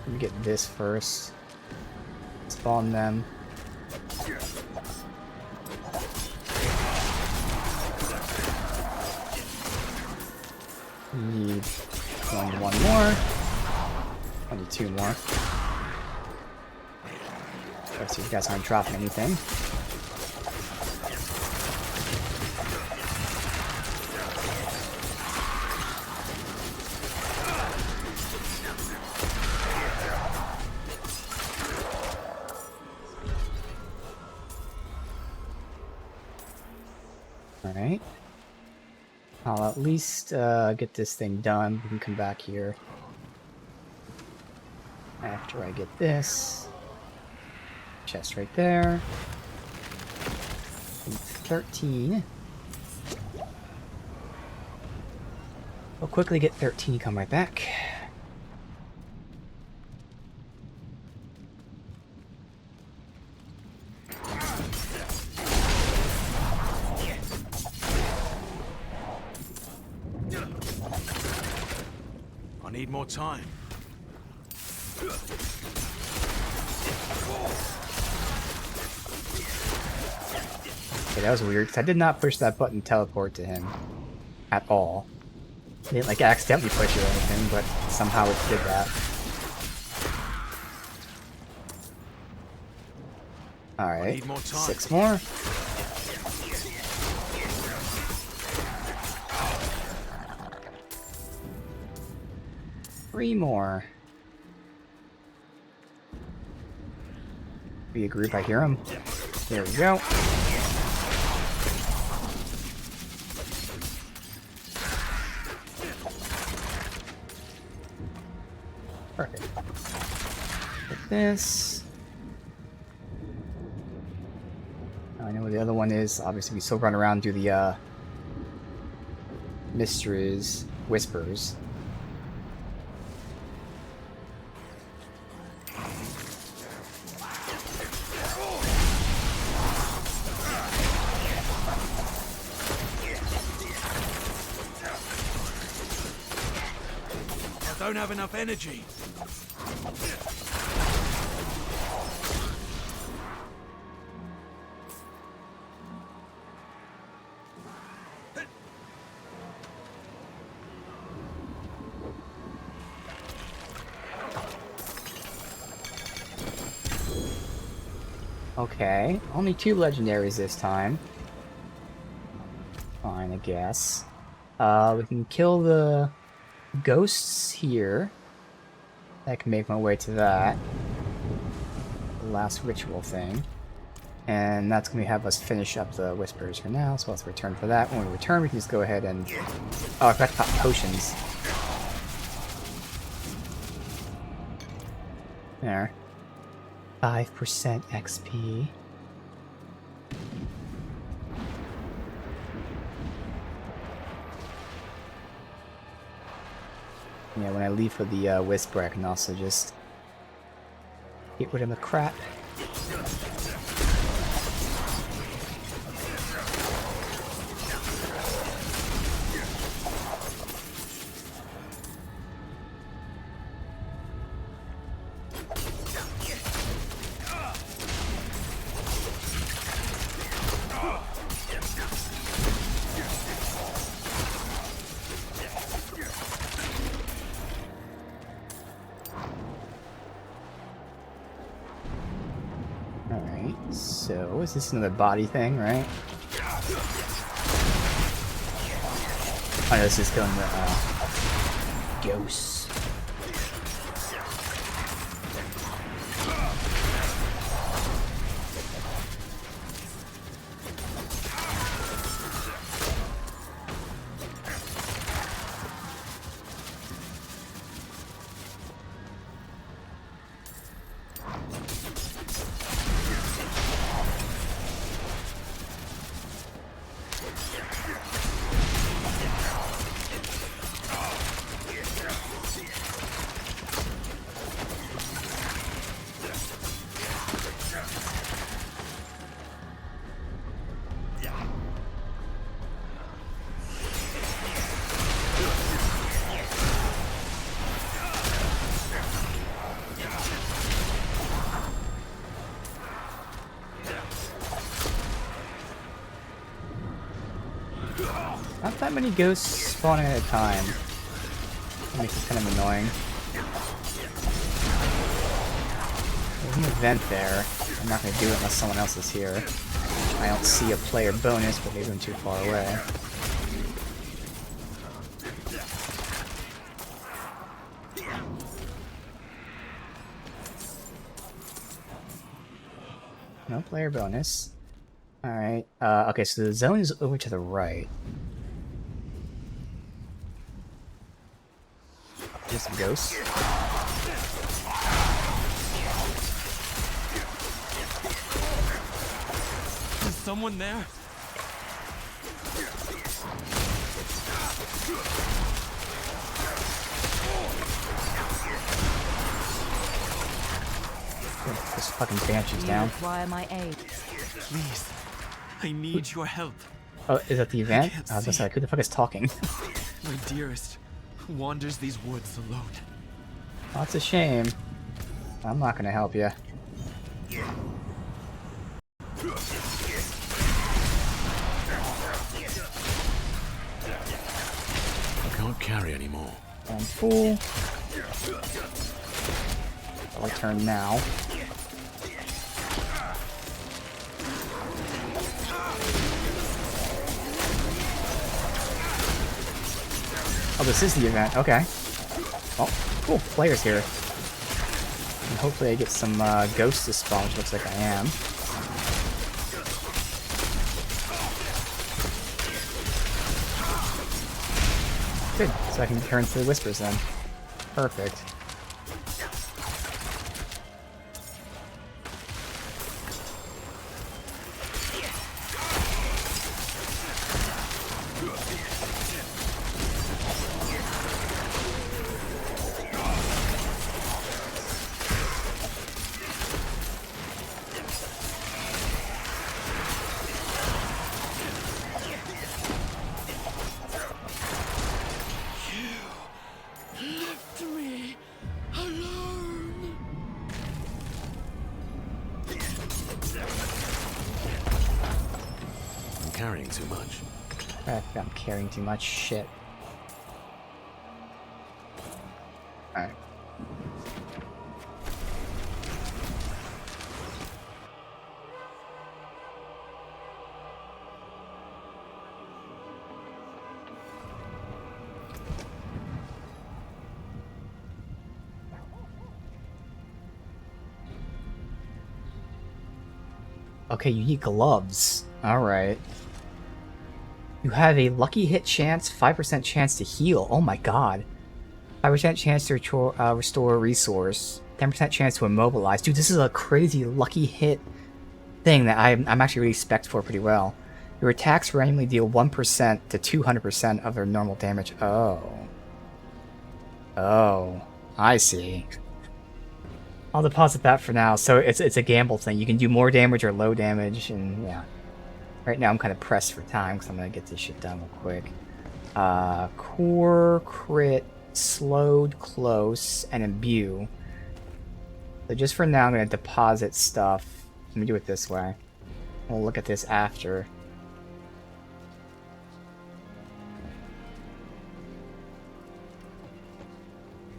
Let me get this first. Spawn them. Need one more. I need 2 more. Let's see if you guys aren't dropping anything. Alright. I'll at least get this thing done. We can come back here after I get this. Chest right there. 13. We'll quickly get 13, come right back. I need more time. Okay, that was weird, because I did not push that button teleport to him at all. I didn't like accidentally push it or anything, but somehow it did that. Alright, 6 more. Three more. Be a group, I hear them. There we go. Perfect. With this. I know where the other one is. Obviously, we still run around and do the mysteries, whispers. I don't have enough energy. Okay, only 2 legendaries this time. Fine, I guess. We can kill the ghosts here. I can make my way to that. The last ritual thing. And that's going to have us finish up the whispers for now, so let's return for that. When we return, we can just go ahead and... Oh, I forgot to pop potions. There. 5% XP. Yeah, when I leave for the whisper, I can also just get rid of the crap. what is this, another body thing, right? Oh no, this is killing the ghosts. Not that many ghosts spawning at a time. That makes it kind of annoying. There's an event there. I'm not going to do it unless someone else is here. I don't see a player bonus, but maybe I'm too far away. No player bonus. Alright. Okay, so the zone is over to the right. Just some ghosts. Is someone there? This fucking banshee's down. Require my aid. Please, I need your help. Oh, is that the event? can't I was gonna see. say, who the fuck is talking? My dearest wanders these woods alone. Oh, that's a shame. I'm not gonna help you. I can't carry anymore. I'm full. I'll return now. Oh, this is the event. Okay. Oh, cool. Players here. And hopefully I get some ghosts to spawn, which looks like I am. Good. So I can turn to the whispers then. Perfect. I'm carrying too much. I think I'm carrying too much shit. Alright. Okay, you need gloves. Alright. You have a lucky hit chance, 5% chance to heal. Oh my god. 5% chance to restore a resource. 10% chance to immobilize. Dude, this is a crazy lucky hit thing that I'm actually really spec'd for pretty well. Your attacks randomly deal 1% to 200% of their normal damage. Oh. Oh. I see. I'll deposit that for now. So it's a gamble thing. You can do more damage or low damage, and yeah. Right now I'm kind of pressed for time because I'm going to get this shit done real quick. Core, crit, slowed, close, and imbue. So just for now I'm going to deposit stuff. Let me do it this way. We'll look at this after.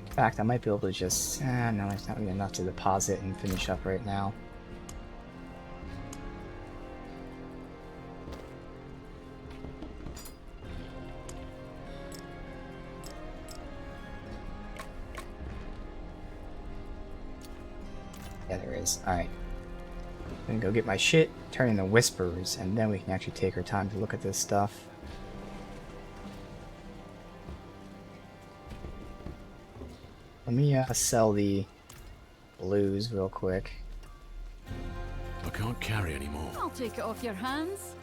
In fact, I might be able to just... no, it's not really enough to deposit and finish up right now. Yeah, there is. Alright. I'm gonna go get my shit, turn into whispers, and then we can actually take our time to look at this stuff. Let me sell the blues real quick. I can't carry anymore. I'll take it off your hands.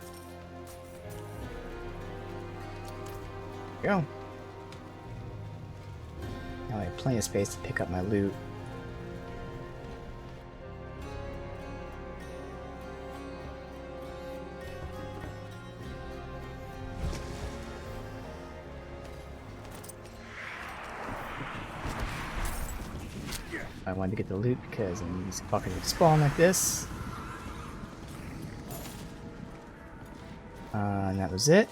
Go. Now I have plenty of space to pick up my loot. I wanted to get the loot because these fuckers would spawn like this. And that was it.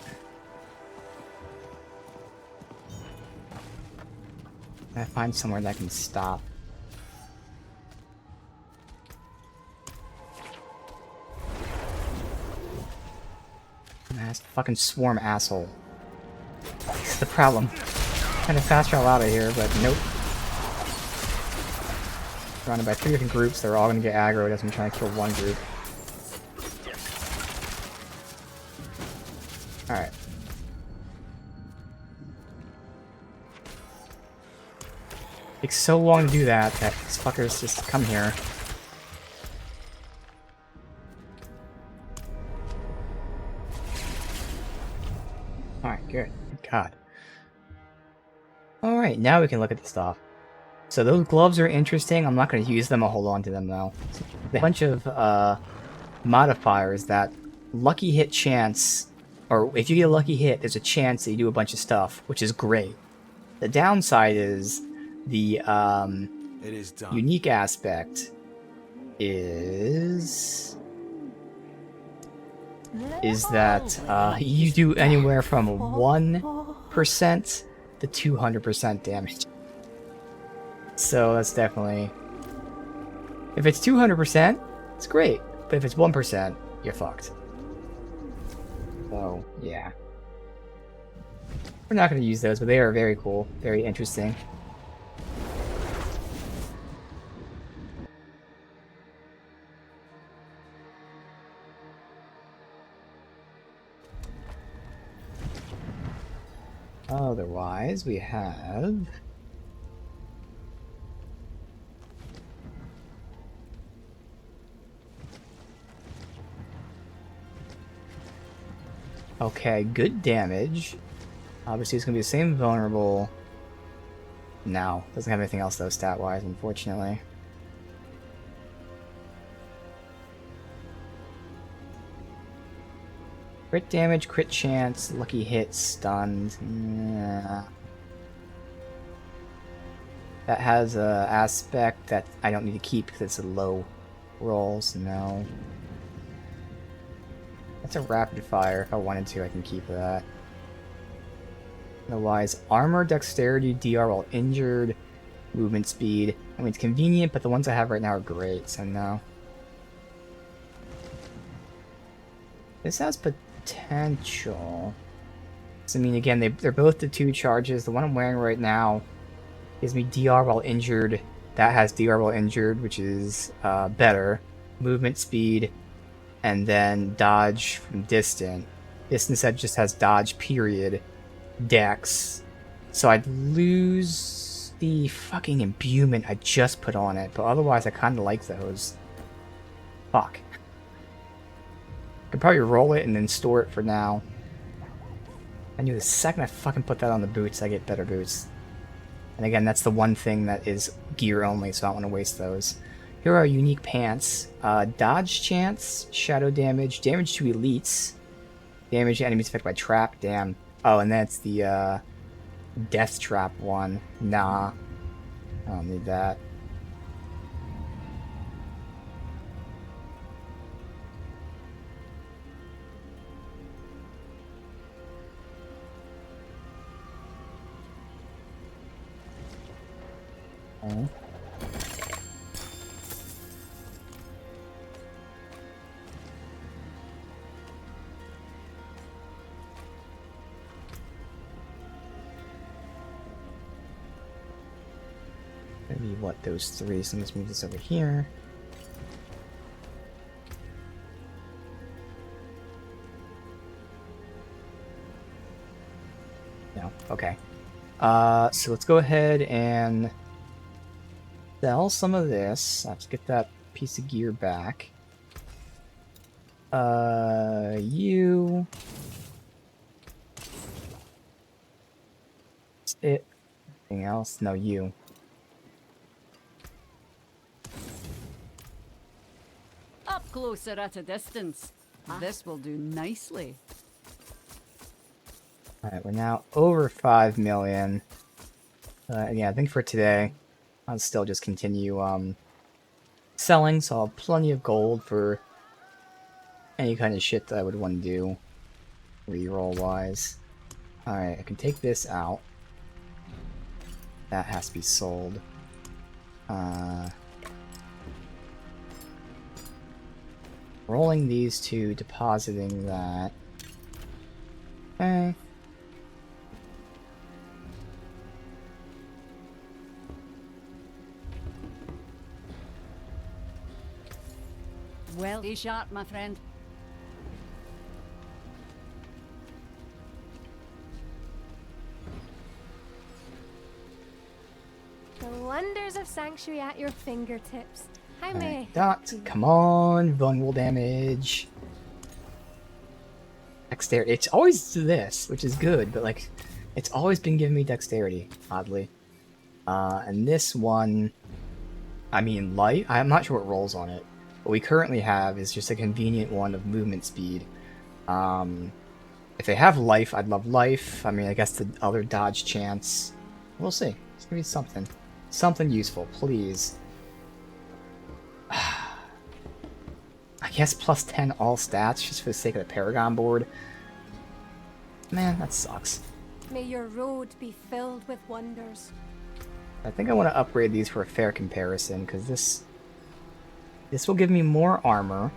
I find somewhere that I can stop. Fucking swarm asshole. That's the problem. Trying to fast travel out of here, but nope. Surrounded by 3 different groups, they're all gonna get aggroed as I'm trying to kill one group. Alright. Takes so long to do that these fuckers just come here. Alright, good. Good God. Alright, now we can look at the stuff. So those gloves are interesting. I'm not going to use them. I'll hold on to them though. A bunch of modifiers that lucky hit chance, or if you get a lucky hit, there's a chance that you do a bunch of stuff, which is great. The downside is the It is done. unique aspect is that you do anywhere from 1% to 200% damage. So that's definitely... If it's 200%, it's great. But if it's 1%, you're fucked. So, yeah. We're not going to use those, but they are very cool. Very interesting. Otherwise, we have... Okay, good damage. Obviously, it's going to be the same vulnerable. No, doesn't have anything else though, stat-wise, unfortunately. Crit damage, crit chance, lucky hit, stunned. Yeah. That has a aspect that I don't need to keep because it's a low roll, so no. That's a rapid fire. If I wanted to, I can keep that. Otherwise, armor, dexterity, DR while injured, movement speed. I mean, it's convenient, but the ones I have right now are great, so no. This has potential. So, I mean, again, they're both the 2 charges. The one I'm wearing right now gives me DR while injured. That has DR while injured, which is better. Movement speed. And then dodge from distant. This instead just has dodge period. Dex. So I'd lose the fucking imbuement I just put on it. But otherwise I kind of like those. Fuck. Could probably roll it and then store it for now. I knew the second I fucking put that on the boots, I get better boots. And again, that's the one thing that is gear only, so I don't want to waste those. Here are unique pants. Dodge chance, shadow damage, damage to elites, damage to enemies affected by trap, damn. Oh, and that's the death trap one. Nah, I don't need that. Oh. Maybe what, those 3, so let's move this over here. No. Okay. So let's go ahead and sell some of this. I have to get that piece of gear back. You. It. Anything else? No, you. Up closer at a distance. This will do nicely. Alright, we're now over 5 million. Yeah, I think for today, I'll still just continue selling, so I'll have plenty of gold for any kind of shit that I would want to do, reroll wise. Alright, I can take this out. That has to be sold. Rolling these two, depositing that. Okay. Well, stay sharp, my friend. The wonders of Sanctuary at your fingertips. How may I Dot, come on, vulnerable damage. Dexterity. It's always this, which is good, but like, it's always been giving me dexterity, oddly. And this one, I mean, light. I'm not sure what rolls on it. What we currently have is just a convenient one of movement speed. If they have life, I'd love life. I mean, I guess the other dodge chance. We'll see. It's gonna be something. Something useful, please. I guess plus 10 all stats just for the sake of the Paragon board. Man, that sucks. May your road be filled with wonders. I think I want to upgrade these for a fair comparison, because this will give me more armor.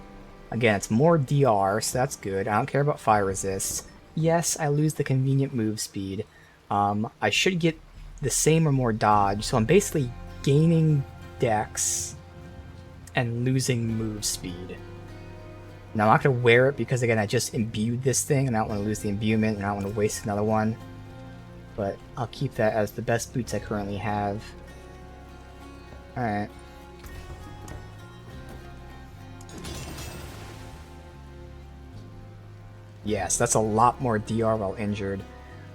Again, it's more DR, so that's good. I don't care about fire resist. Yes, I lose the convenient move speed. I should get the same or more dodge, so I'm basically gaining dex and losing move speed. Now, I'm not going to wear it because, again, I just imbued this thing, and I don't want to lose the imbuement, and I don't want to waste another one. But I'll keep that as the best boots I currently have. Alright. Yes, that's a lot more DR while injured.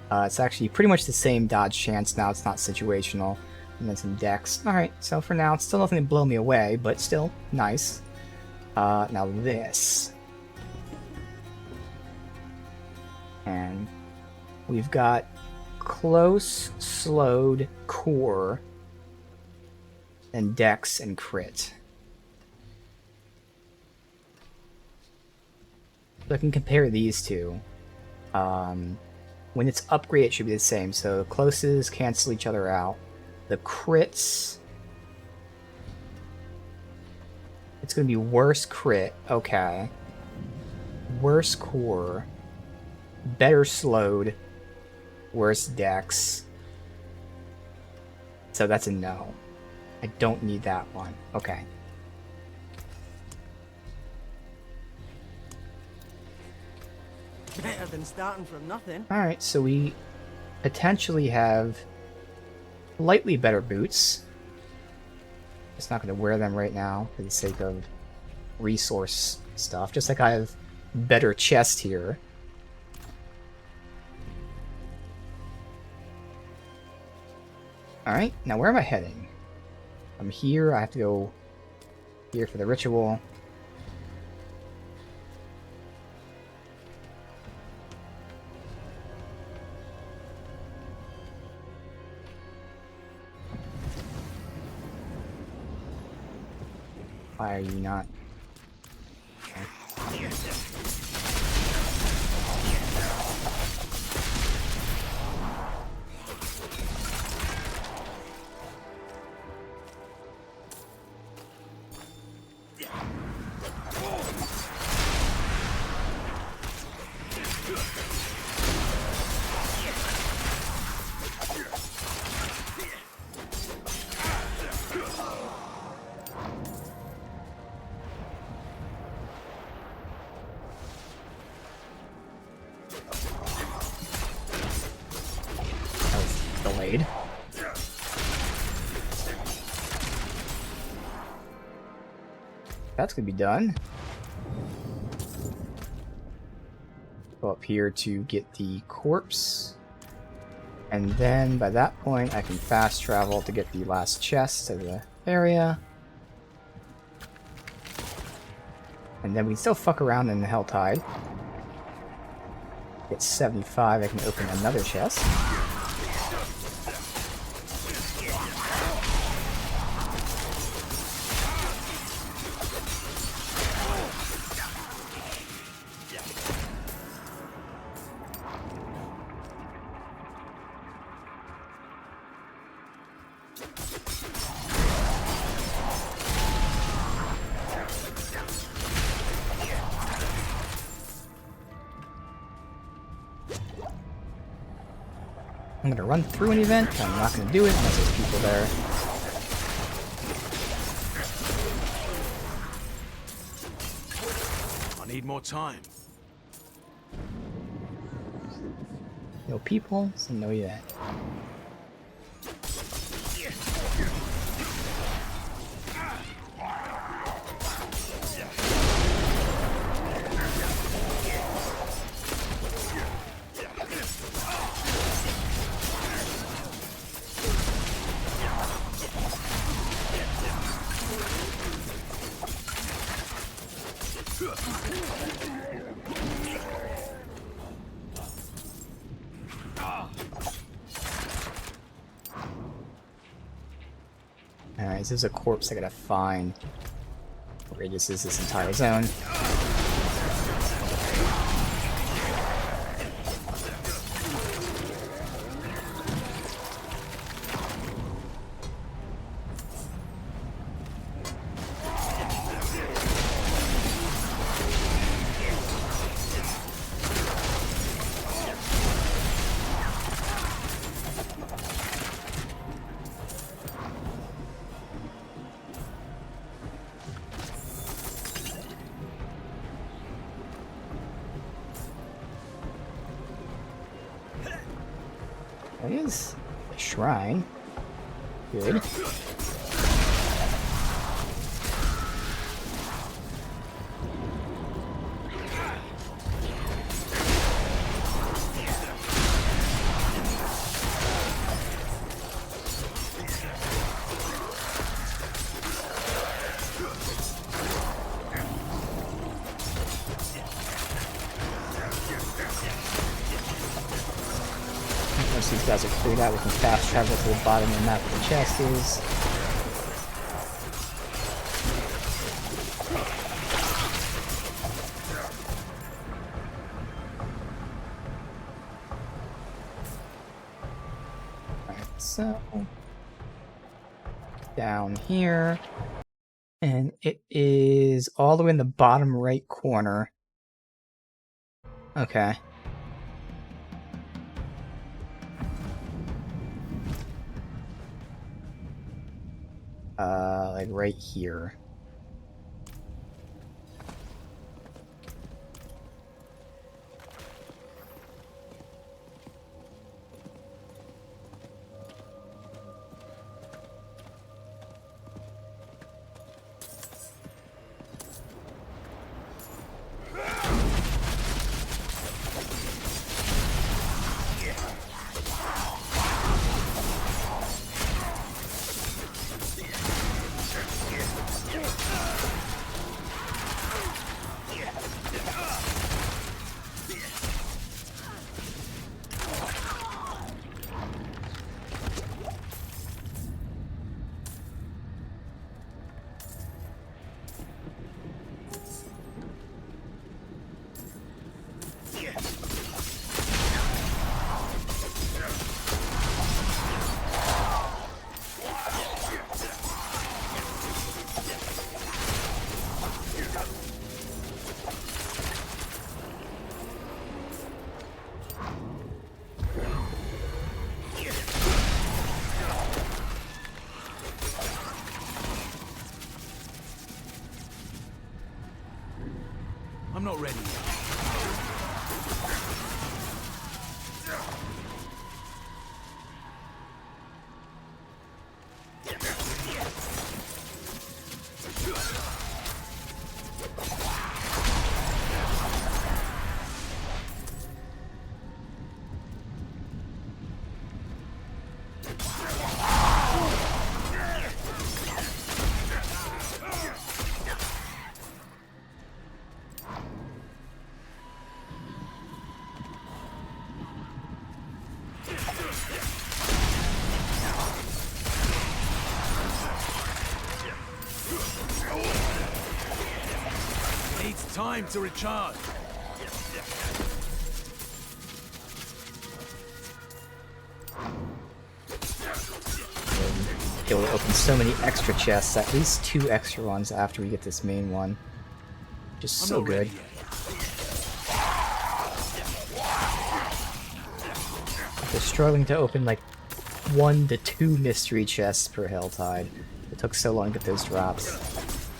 It's actually pretty much the same dodge chance now, it's not situational. And then some dex. Alright, so for now, it's still nothing to blow me away, but still, nice. Now this. And we've got close, slowed, core, and dex and crit. So I can compare these two. When it's upgraded, it should be the same. So the closes cancel each other out. The crits... It's going to be worse crit. Okay. Worse core. Better slowed. Worse dex. So that's a no. I don't need that one. Okay. Better than starting from nothing. Alright, so we potentially have slightly better boots. Just not going to wear them right now for the sake of resource stuff. Just like I have better chest here. Alright, now where am I heading? I'm here, I have to go here for the ritual. Why are you not? Okay. blade. That's gonna be done. Go up here to get the corpse. And then by that point, I can fast travel to get the last chest of the area. And then we can still fuck around in the Helltide. Get 75, I can open another chest. I'm gonna run through an event, but I'm not gonna do it unless there's people there. I need more time. No people, so no event. Alright, this is a corpse I gotta find. How radius is this entire zone? That is a shrine. Good. Once these guys are cleared out, we can fast travel to the bottom of the map where the chest is. Alright, so down here. And it is all the way in the bottom right corner. Okay. Like right here. I'm not ready yet. time to recharge. Be able to open so many extra chests, at least 2 extra ones after we get this main one. Just I'm so not good. ready yet. They're struggling to open like 1 to 2 mystery chests per Helltide. It took so long to get those drops.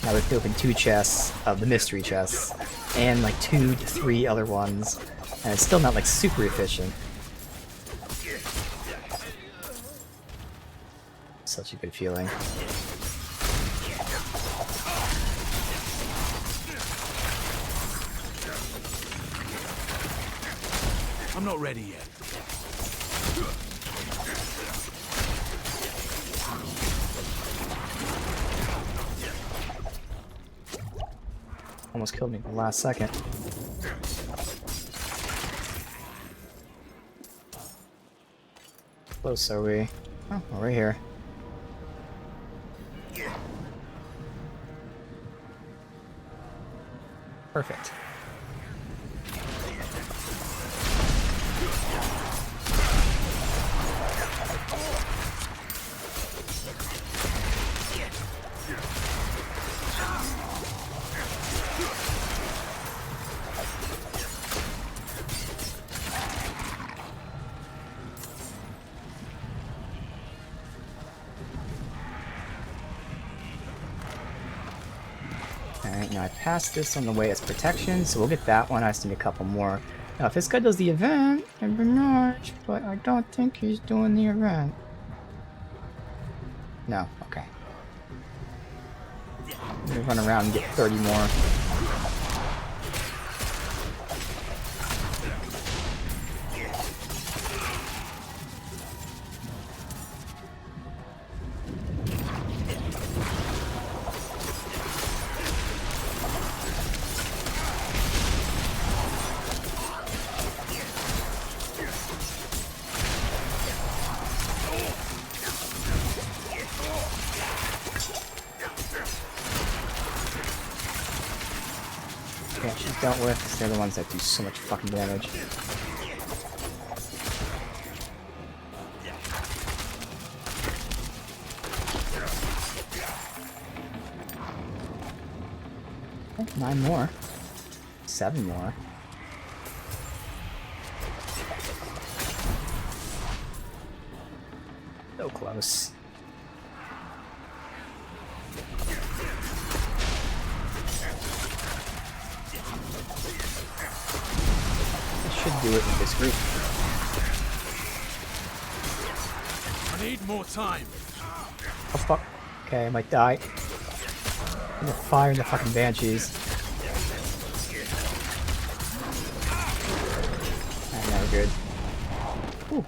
Now we have to open 2 chests of the mystery chests, and like 2 to 3 other ones, and it's still not like super efficient. Such a good feeling. I'm not ready yet. Almost killed me at the last second. Close are we? Oh, we're right here. Perfect. Alright, now I passed this on the way as protection, so we'll get that one. I just need a couple more. Now, if this guy does the event, it'd be nice, but I don't think he's doing the event. No, okay. Let me run around and get 30 more. Yeah, she's dealt with, 'cause they're the ones that do so much fucking damage. Okay, 9 more. 7 more. So close. Should do it with this group. I need more time. Oh fuck. Okay, I might die. I'm gonna fire in the fucking banshees. Alright, now we're good. Whew.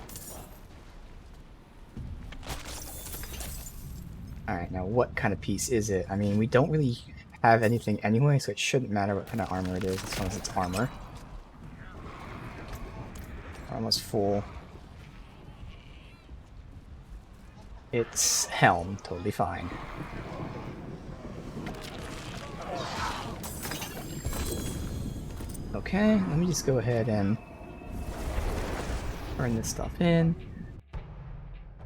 Alright, now what kind of piece is it? I mean, we don't really have anything anyway, so it shouldn't matter what kind of armor it is as long as it's armor. We're almost full. It's helm, totally fine. Okay, let me just go ahead and turn this stuff in.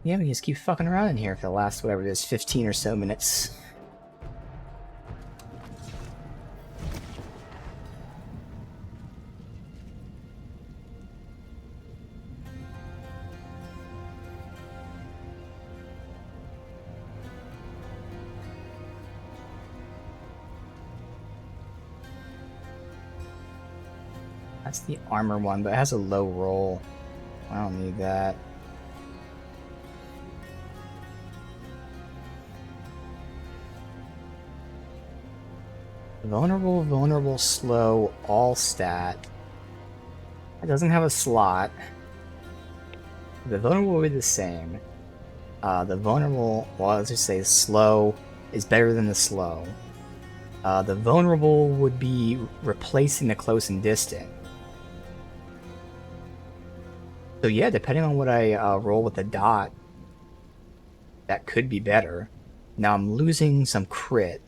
Yeah, we can just keep fucking around in here for the last, whatever it is, 15 or so minutes. That's the armor one, but it has a low roll. I don't need that. Vulnerable, vulnerable, slow, all stat. It doesn't have a slot. The vulnerable will be the same. The vulnerable, well, let's just say slow is better than the slow. The vulnerable would be replacing the close and distant. So yeah, depending on what I roll with the dot, that could be better. Now I'm losing some crit.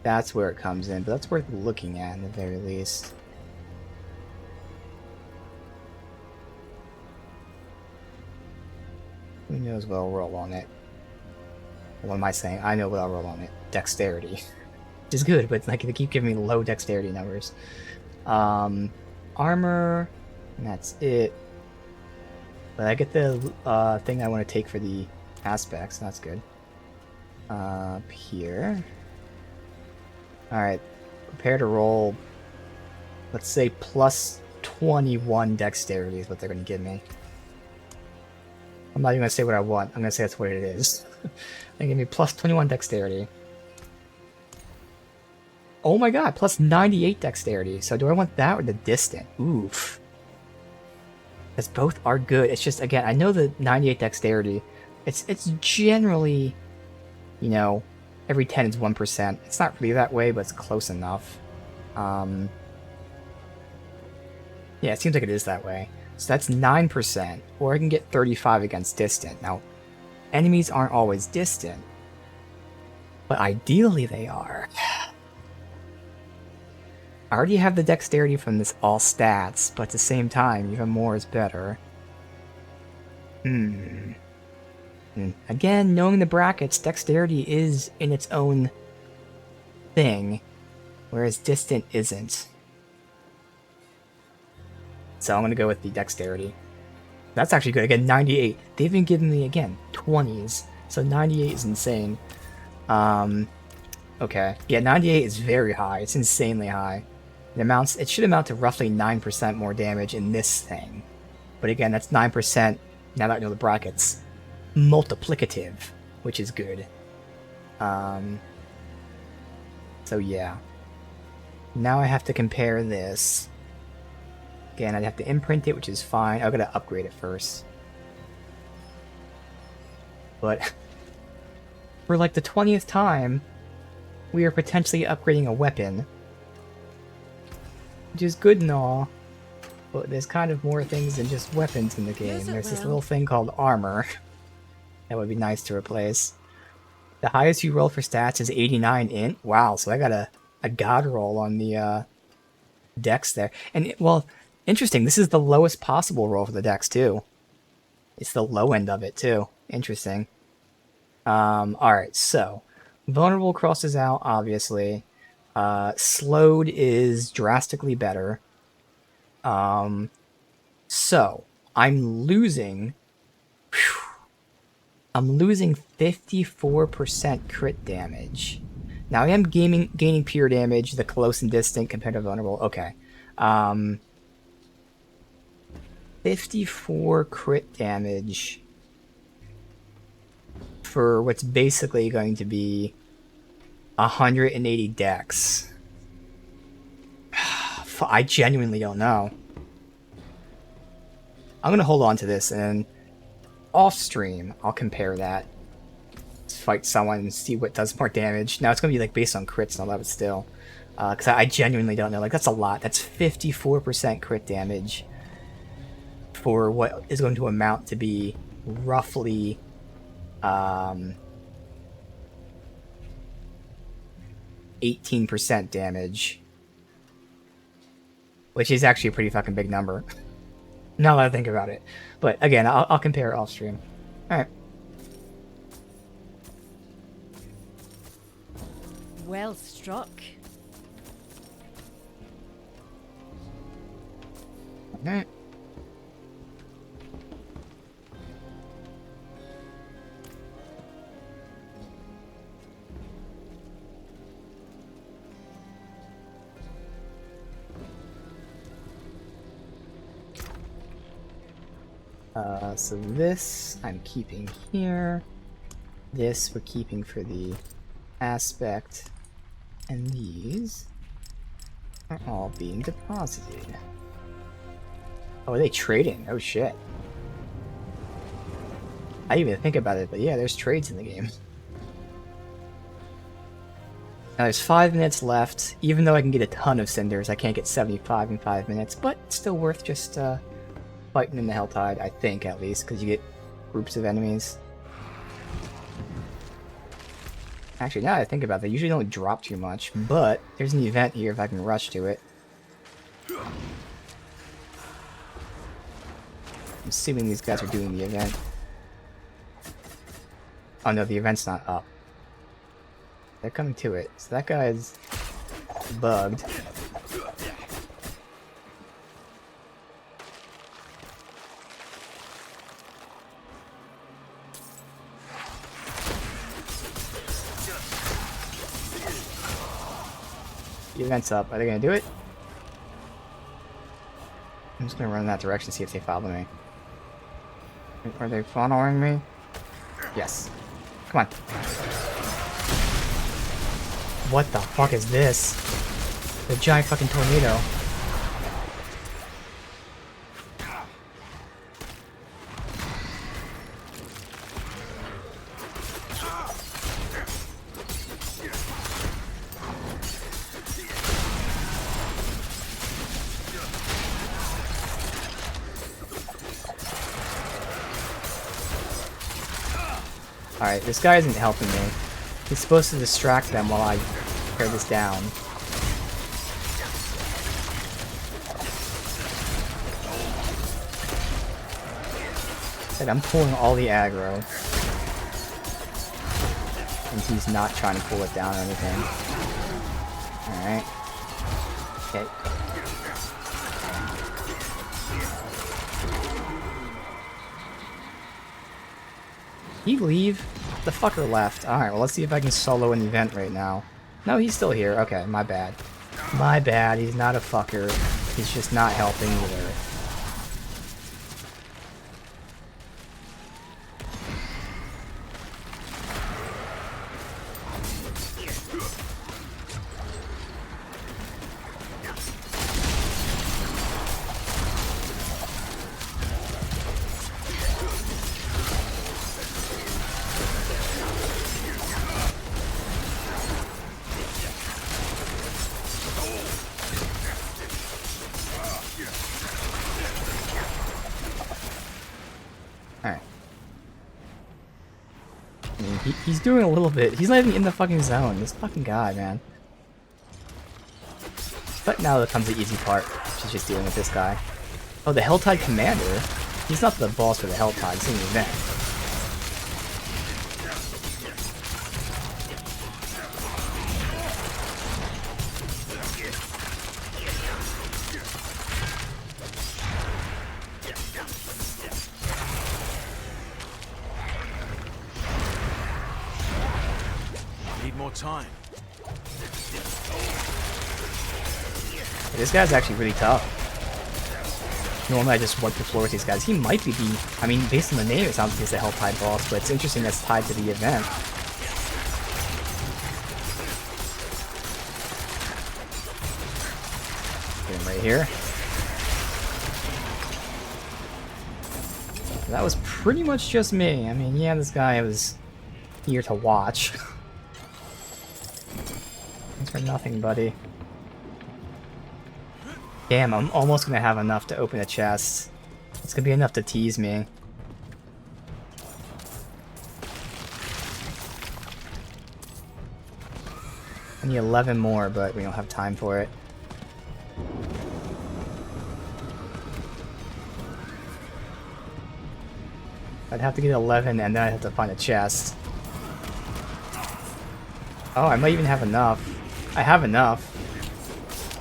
That's where it comes in, but that's worth looking at in the very least. Who knows what I'll roll on it? What am I saying? I know what I'll roll on it. Dexterity. Which is good, but like they keep giving me low dexterity numbers. Armor, and that's it. But I get the thing I want to take for the aspects, so that's good. Up here. Alright, prepare to roll, let's say plus 21 dexterity is what they're going to give me. I'm not even going to say what I want, I'm going to say that's what it is. They give me plus 21 dexterity. Oh my god, plus 98 dexterity. So do I want that or the distant? Oof. Because both are good. It's just, again, I know the 98 dexterity, it's generally, you know, every 10 is 1%. It's not really that way, but it's close enough. Yeah, it seems like it is that way. So that's 9%, or I can get 35 against distant. Now, enemies aren't always distant, but ideally they are. I already have the dexterity from this all stats, but at the same time, even more is better. Again, knowing the brackets, dexterity is in its own thing, whereas distant isn't. So I'm going to go with the dexterity. That's actually good. Again, 98. They've been giving me, again, 20s. So 98 is insane. Okay. Yeah, 98 is very high. It's insanely high. It should amount to roughly 9% more damage in this thing. But again, that's 9%, now that I know the brackets, multiplicative, which is good. So yeah. Now I have to compare this. Again, I'd have to imprint it, which is fine. I've got to upgrade it first. But for like the 20th time, we are potentially upgrading a weapon. Which is good and all, but there's kind of more things than just weapons in the game. There's this little thing called armor that would be nice to replace. The highest you roll for stats is 89 int. Wow, so I got a god roll on the dex there. And, well, interesting, this is the lowest possible roll for the dex, too. It's the low end of it, too. Interesting. Alright, so, vulnerable crosses out, obviously. Slowed is drastically better. So I'm losing 54% crit damage. Now I am gaining pure damage, the close and distant compared to vulnerable. Okay. 54 crit damage for what's basically going to be 180 dex. I genuinely don't know. I'm gonna hold on to this, and off stream I'll compare that. Let's fight someone and see what does more damage. Now it's gonna be like based on crits and all that, but still, because I genuinely don't know. Like that's a lot. That's 54% crit damage for what is going to amount to be roughly 18% damage, which is actually a pretty fucking big number. Now that I think about it. But again, I'll compare off stream. Alright. Well struck. Alright. So this I'm keeping here. This we're keeping for the aspect. And these are all being deposited. Oh, are they trading? Oh shit. I didn't even think about it, but yeah, there's trades in the game. Now there's 5 minutes left. Even though I can get a ton of cinders, I can't get 75 in 5 minutes, but it's still worth just fighting in the Helltide, I think, at least, because you get groups of enemies. Actually, now that I think about it, they usually don't drop too much, but there's an event here if I can rush to it. I'm assuming these guys are doing the event. Oh no, the event's not up. They're coming to it, so that guy's bugged. The event's up. Are they gonna do it? I'm just gonna run in that direction, see if they follow me. Are they following me? Yes. Come on. What the fuck is this? The giant fucking tornado. Alright, this guy isn't helping me. He's supposed to distract them while I tear this down. Said I'm pulling all the aggro. And he's not trying to pull it down or anything. Alright. Okay. Did he leave? The fucker left. Alright, well let's see if I can solo an event right now. No, he's still here. Okay, my bad. My bad, he's not a fucker. He's just not helping either. Alright. I mean, he's doing a little bit. He's not even in the fucking zone. This fucking guy, man. But now comes the easy part, which is just dealing with this guy. Oh, the Helltide Commander? He's not the boss for the Helltide, it's in the event. Need more time. This guy's actually really tough. Normally I just wipe the floor with these guys. He might be the... I mean, based on the name, it sounds like he's the Helltide boss, but it's interesting that's tied to the event. Get him right here. That was pretty much just me. I mean, yeah, this guy was here to watch. Thanks for nothing, buddy. Damn, I'm almost gonna have enough to open a chest. It's gonna be enough to tease me. I need 11 more, but we don't have time for it. I'd have to get 11 and then I'd have to find a chest. Oh, I might even have enough. I have enough.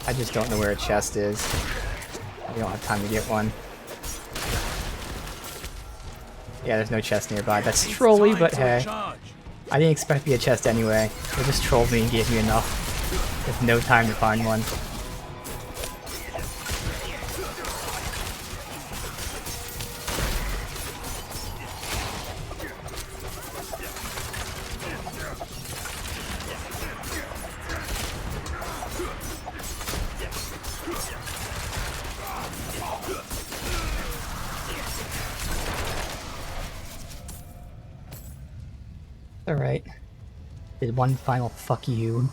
I just don't know where a chest is. We don't have time to get one. Yeah, there's no chest nearby. That's trolly, but hey. I didn't expect to be a chest anyway. They just trolled me and gave me enough. With no time to find one. Alright. Did one final fuck you.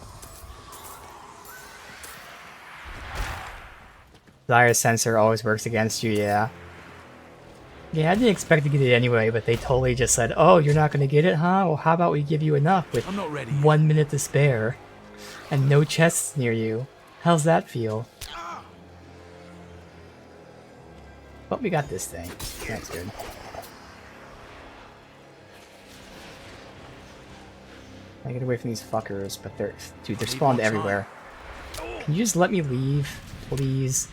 Desire sensor always works against you, yeah. Yeah, I didn't expect to get it anyway, but they totally just said, "Oh, you're not gonna get it, huh? Well, how about we give you enough with I'm not ready yet. 1 minute to spare, and no chests near you? How's that feel?" But we got this thing. That's good. I get away from these fuckers, but they're... Dude, they're spawned everywhere. Can you just let me leave, please?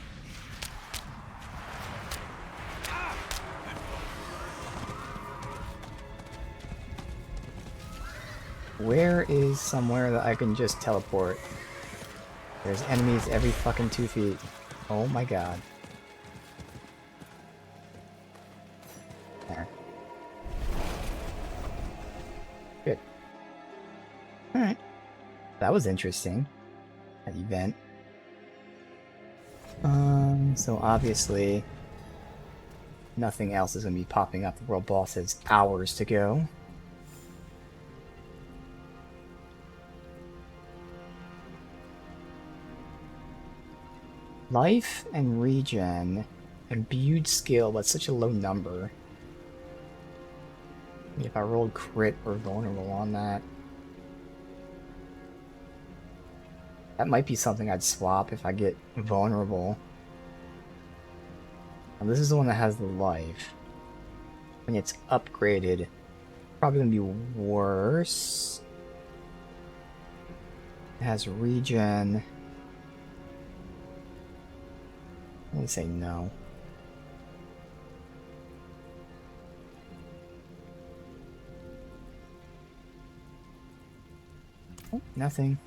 Where is somewhere that I can just teleport? There's enemies every fucking 2 feet. Oh my god. There. Good. Alright. That was interesting. That event. So obviously nothing else is going to be popping up. The world boss has hours to go. Life and regen, imbued skill, but such a low number. If I rolled crit or vulnerable on that, that might be something I'd swap if I get vulnerable. Now, this is the one that has the life. When it's upgraded, probably gonna be worse. It has regen. I'm gonna say no. Oh, nothing.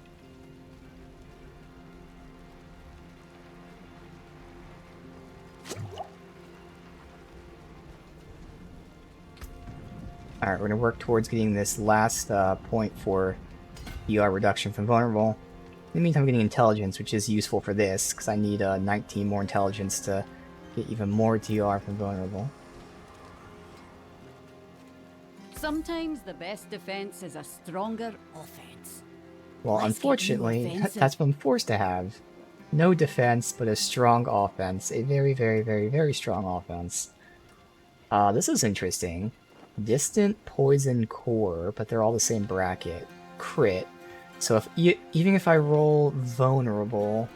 Alright, we're gonna work towards getting this last point for ER reduction from vulnerable. In the meantime, I'm getting intelligence, which is useful for this, because I need 19 more intelligence to get even more DR from vulnerable. Sometimes the best defense is a stronger offense. Well, Let's get you unfortunately, offensive. that's what I'm forced to have. No defense, but a strong offense. A very, very, very, very strong offense. This is interesting. Distant, poison, core, but they're all the same bracket. Crit. So if even if I roll vulnerable,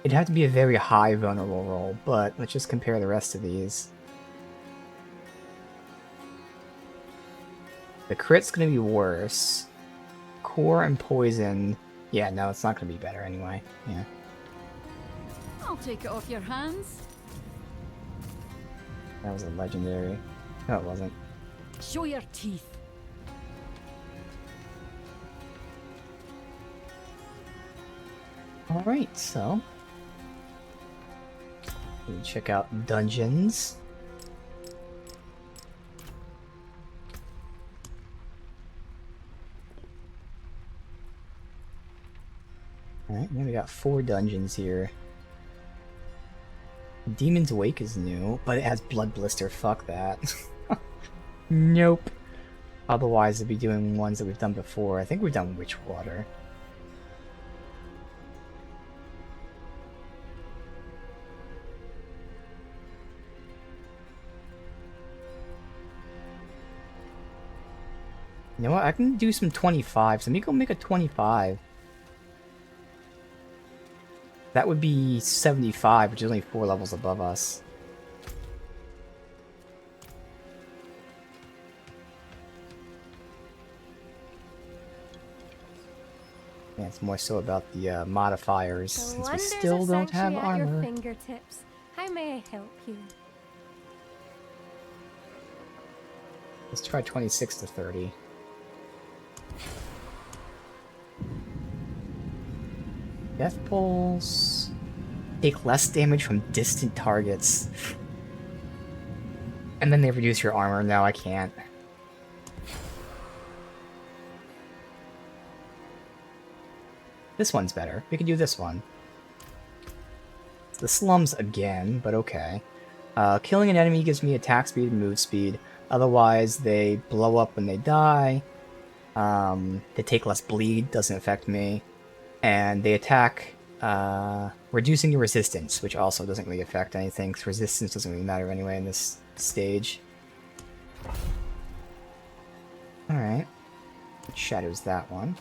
it'd have to be a very high vulnerable roll, but let's just compare the rest of these. The crit's gonna be worse. Core and poison, yeah, no, it's not gonna be better anyway. Yeah. I'll take it off your hands. That was a legendary. No, it wasn't. Show your teeth. Alright, so we check out dungeons. Alright, now we got 4 dungeons here. Demon's Wake is new, but it has Blood Blister. Fuck that. Nope. Otherwise, we'd be doing ones that we've done before. I think we've done Witchwater. You know what? I can do some 25. So let me go make a 25. That would be 75, which is only 4 levels above us. Yeah, it's more so about the modifiers, The since we wonders still of don't have Sanctuary at your armor. fingertips. How may I help you? Let's try 26 to 30. Death Pulse. Take less damage from distant targets. And then they reduce your armor. No, I can't. This one's better. We can do this one. It's the slums again, but okay. Killing an enemy gives me attack speed and move speed. Otherwise, they blow up when they die. They take less bleed, doesn't affect me. And they attack Reducing your resistance, which also doesn't really affect anything, because resistance doesn't really matter anyway in this stage. Alright. Shadows that one.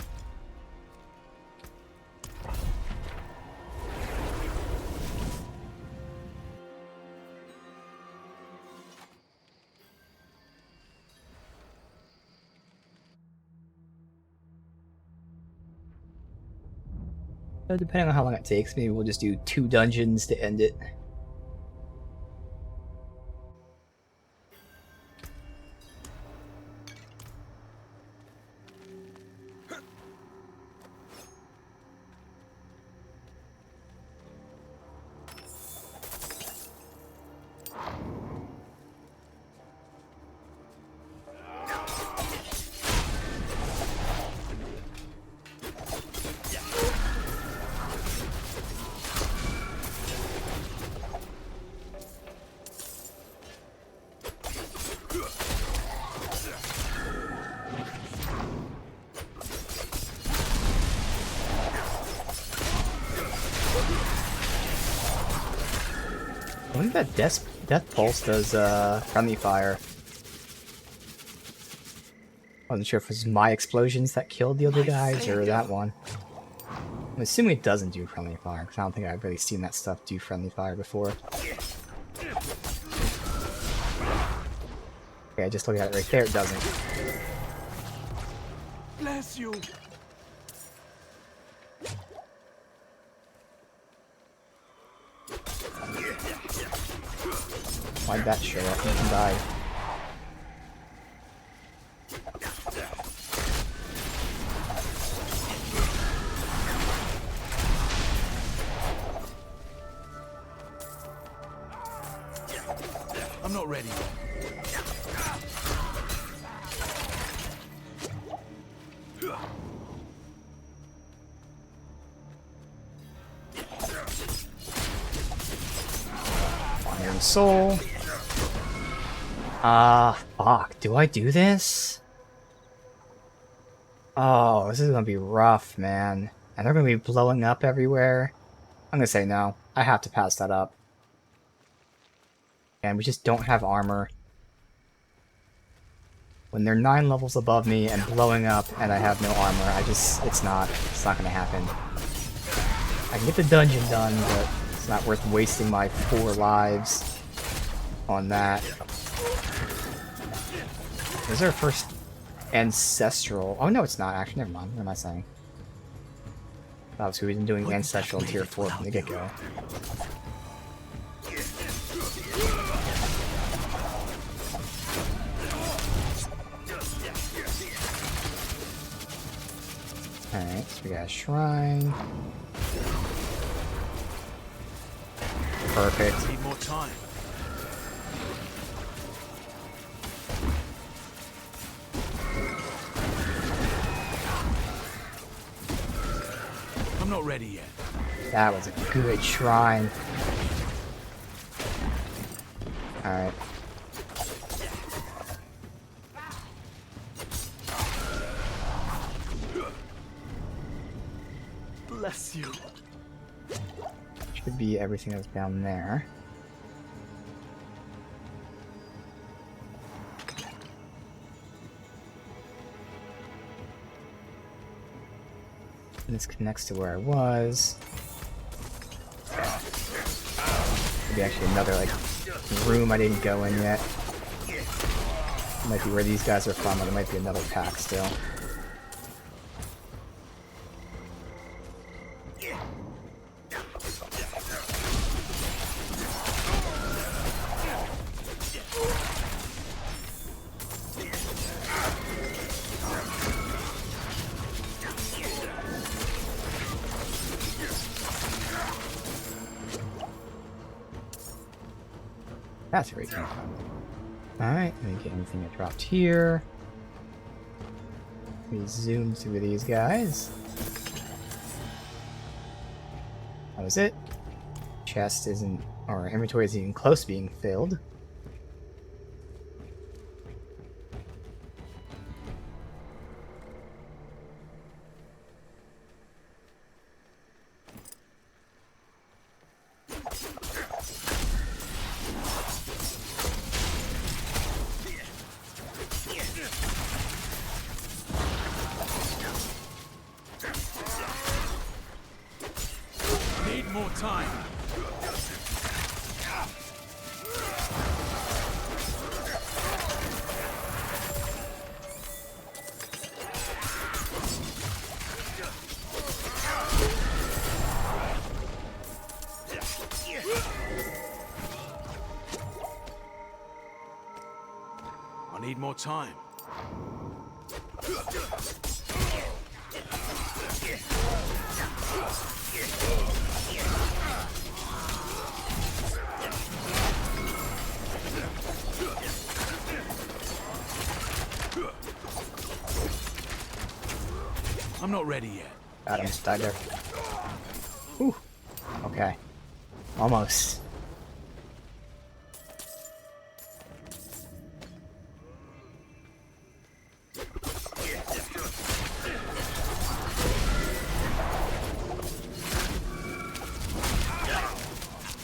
So depending on how long it takes, maybe we'll just do 2 dungeons to end it. I wonder if that Death Pulse does friendly fire. I wasn't sure if it was my explosions that killed the other guys or that one. I'm assuming it doesn't do friendly fire, because I don't think I've really seen that stuff do friendly fire before. Okay, I just looked at it right there, it doesn't. Bless you. Why'd that show up and die? I'm not ready. Iron Soul. Fuck. Do I do this? Oh, this is gonna be rough, man. And they're gonna be blowing up everywhere. I'm gonna say no. I have to pass that up. And we just don't have armor. When they're 9 levels above me and blowing up and I have no armor, it's not gonna happen. I can get the dungeon done, but it's not worth wasting my 4 lives on that. This is our first ancestral. Oh no, it's not actually. Never mind. What am I saying? Obviously, we've been doing ancestral tier 4 from the get-go. Alright, so we got a shrine. Perfect. Need more time. I'm not ready yet. That was a good shrine. Alright. Bless you. Should be everything that's down there. And this connects to where I was. Maybe actually another, like, room I didn't go in yet. Might be where these guys are from, or there might be another pack still. That's where he came from. Alright, let me get anything that dropped here. Let me zoom through these guys. That was it. Chest isn't, or inventory isn't even close to being filled. more time. I need more time. I'm not ready yet. God, I'm just died there. Whew. Okay. Almost.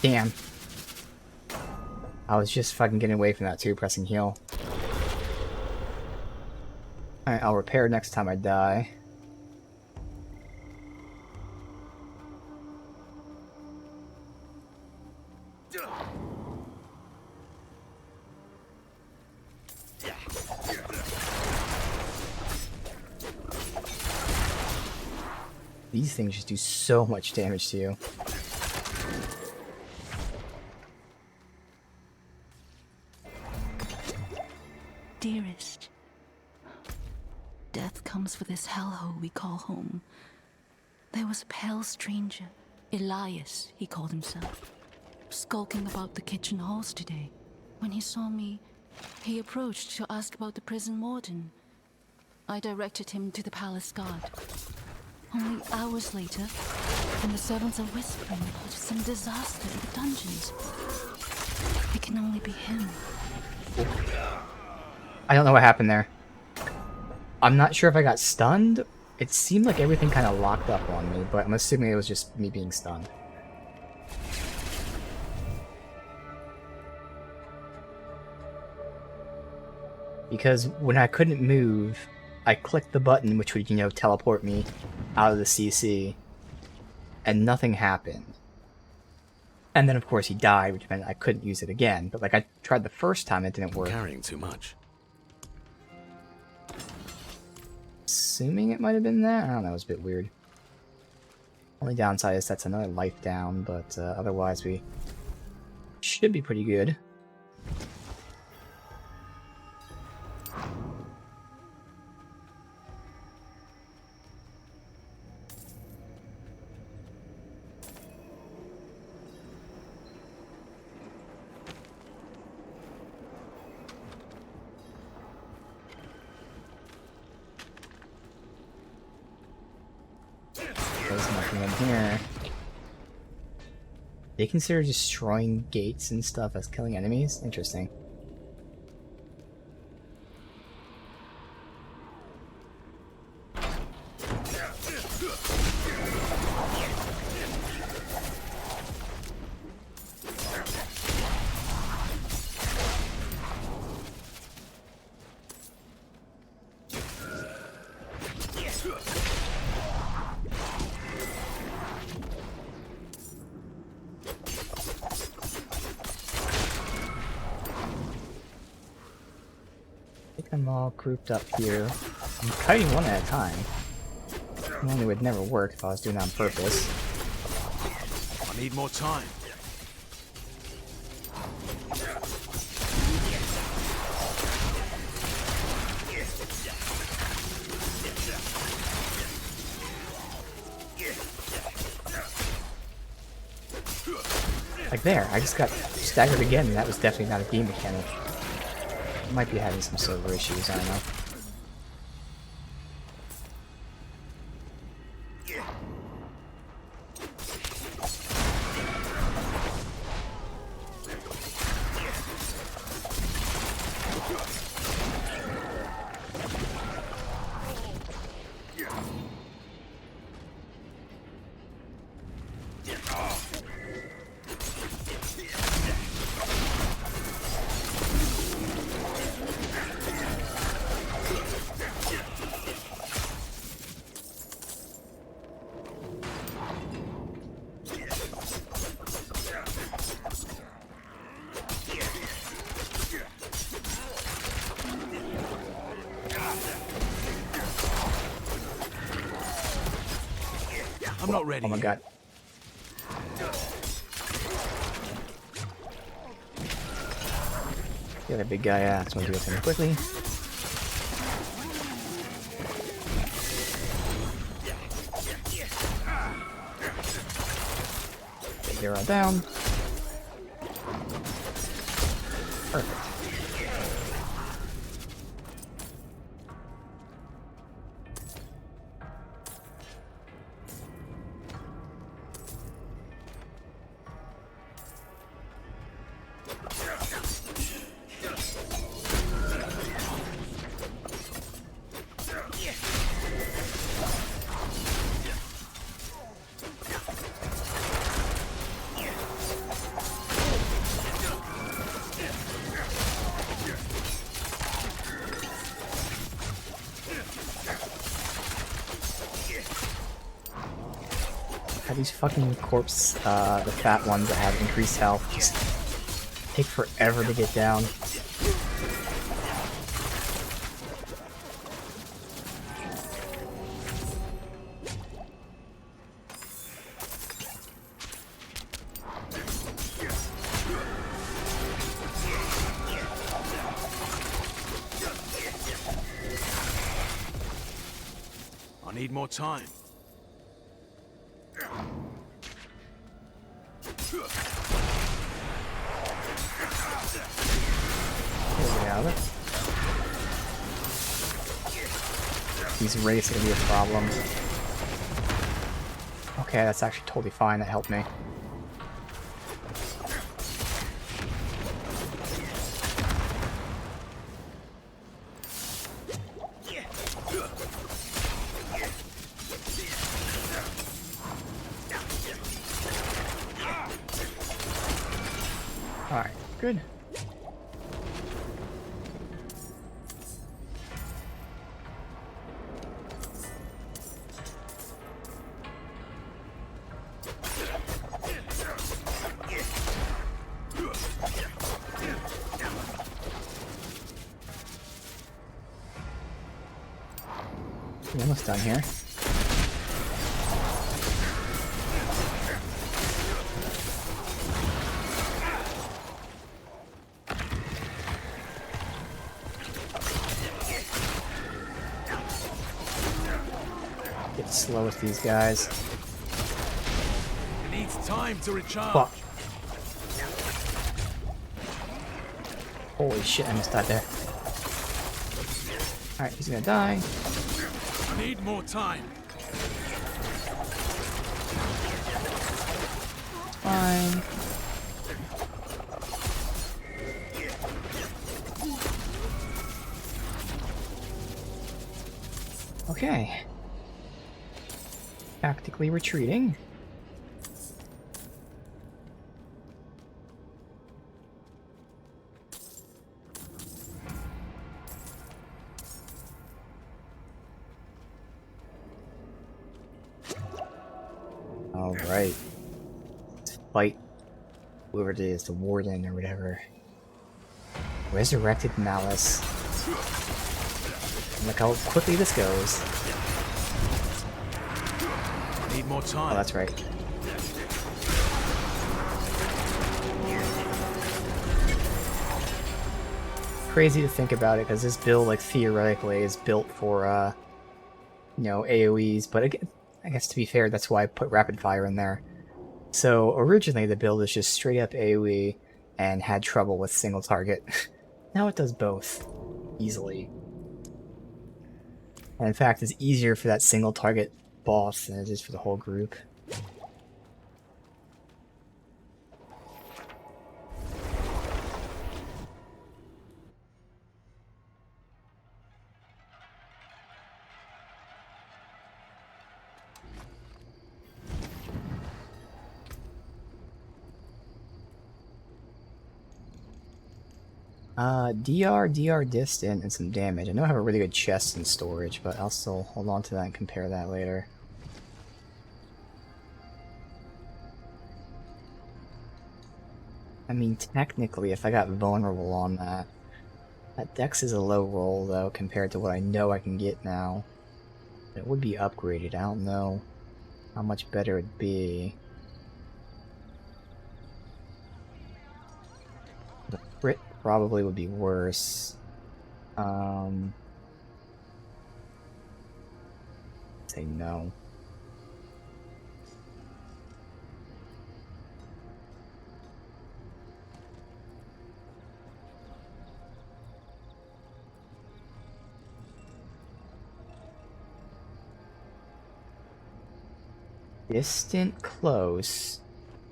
Damn. I was just fucking getting away from that too, pressing heal. Alright, I'll repair next time I die. These things just do so much damage to you. Dearest, death comes for this hellhole we call home. There was a pale stranger, Elias, he called himself, skulking about the kitchen halls today. When he saw me, he approached to ask about the prison warden. I directed him to the palace guard. Only hours later, when the servants are whispering about some disaster in the dungeons, it can only be him. I don't know what happened there. I'm not sure if I got stunned. It seemed like everything kind of locked up on me, but I'm assuming it was just me being stunned. Because when I couldn't move, I clicked the button which would, you know, teleport me out of the CC, and nothing happened. And then of course he died, which meant I couldn't use it again. But like I tried the first time, it didn't work. Carrying too much. Assuming it might have been that? I don't know, it was a bit weird. Only downside is that's another life down, but otherwise we should be pretty good. There's nothing in here. They consider destroying gates and stuff as killing enemies? Interesting. I'm all grouped up here. I'm kiting one at a time. Normally would never work if I was doing it on purpose. I need more time. Like there, I just got staggered again, and that was definitely not a game mechanic. Might be having some server issues, I don't know. I'm not ready Oh my yet. god. Yeah, that big guy, so I'm gonna do this thing quickly. Okay, they're all down. Perfect. How these fucking corpse, the fat ones that have increased health, just take forever to get down. I need more time. Get out of it. These wraiths are gonna be a problem. Okay, that's actually totally fine. That helped me. Alright, good. We're almost done here. Get slow with these guys. It needs time to recharge. Fuck. Holy shit, I missed that there. Alright, he's gonna die. I need more time. Fine. Okay. Tactically retreating. Alright. Let's fight whoever it is, the warden or whatever. Resurrected Malice. Look how quickly this goes. I need more Oh, time. that's right. Crazy to think about it, because this build, like, theoretically is built for, you know, AoEs, but again, I guess to be fair, that's why I put Rapid Fire in there. So, originally the build is just straight up AoE, and had trouble with single target. Now it does both. Easily. And in fact, it's easier for that single target boss than it is for the whole group. DR distant, and some damage. I know I have a really good chest and storage, but I'll still hold on to that and compare that later. I mean, technically, if I got vulnerable on that, that dex is a low roll, though, compared to what I know I can get now. It would be upgraded, I don't know. how much better it'd be. The crit probably would be worse. Say no. Distant, close,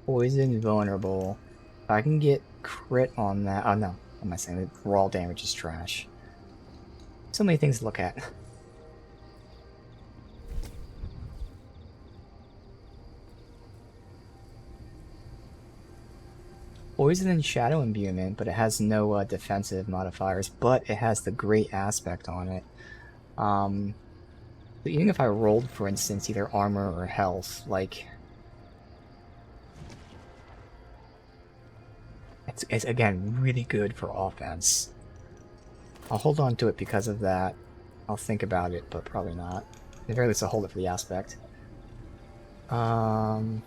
poison, vulnerable. If I can get crit on that. Oh no, what am I saying? Raw damage is trash. So many things to look at. Poison and Shadow Imbuement, but it has no defensive modifiers, but it has the great aspect on it. But even if I rolled, for instance, either armor or health, like... It's again, really good for offense. I'll hold on to it because of that. I'll think about it, but probably not. At the very least, I'll hold it for the aspect. So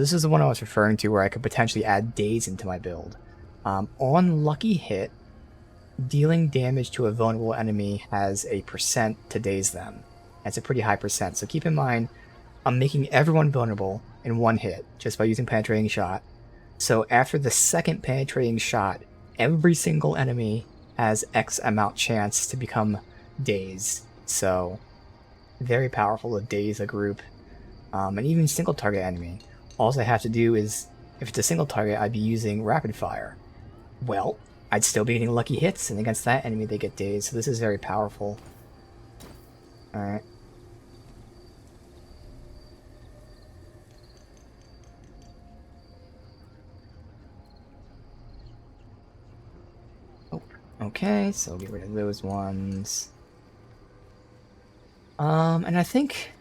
this is the one I was referring to where I could potentially add daze into my build. On lucky hit, dealing damage to a vulnerable enemy has a percent to daze them. That's a pretty high percent, so keep in mind, I'm making everyone vulnerable in one hit, just by using penetrating shot. So after the second penetrating shot, every single enemy has X amount chance to become dazed. So, very powerful to daze a group. And even single target enemy. All I have to do is, if it's a single target, I'd be using rapid fire. Well, I'd still be getting lucky hits, and against that enemy they get dazed, so this is very powerful. Alright. Oh, okay, so get rid of those ones. And I think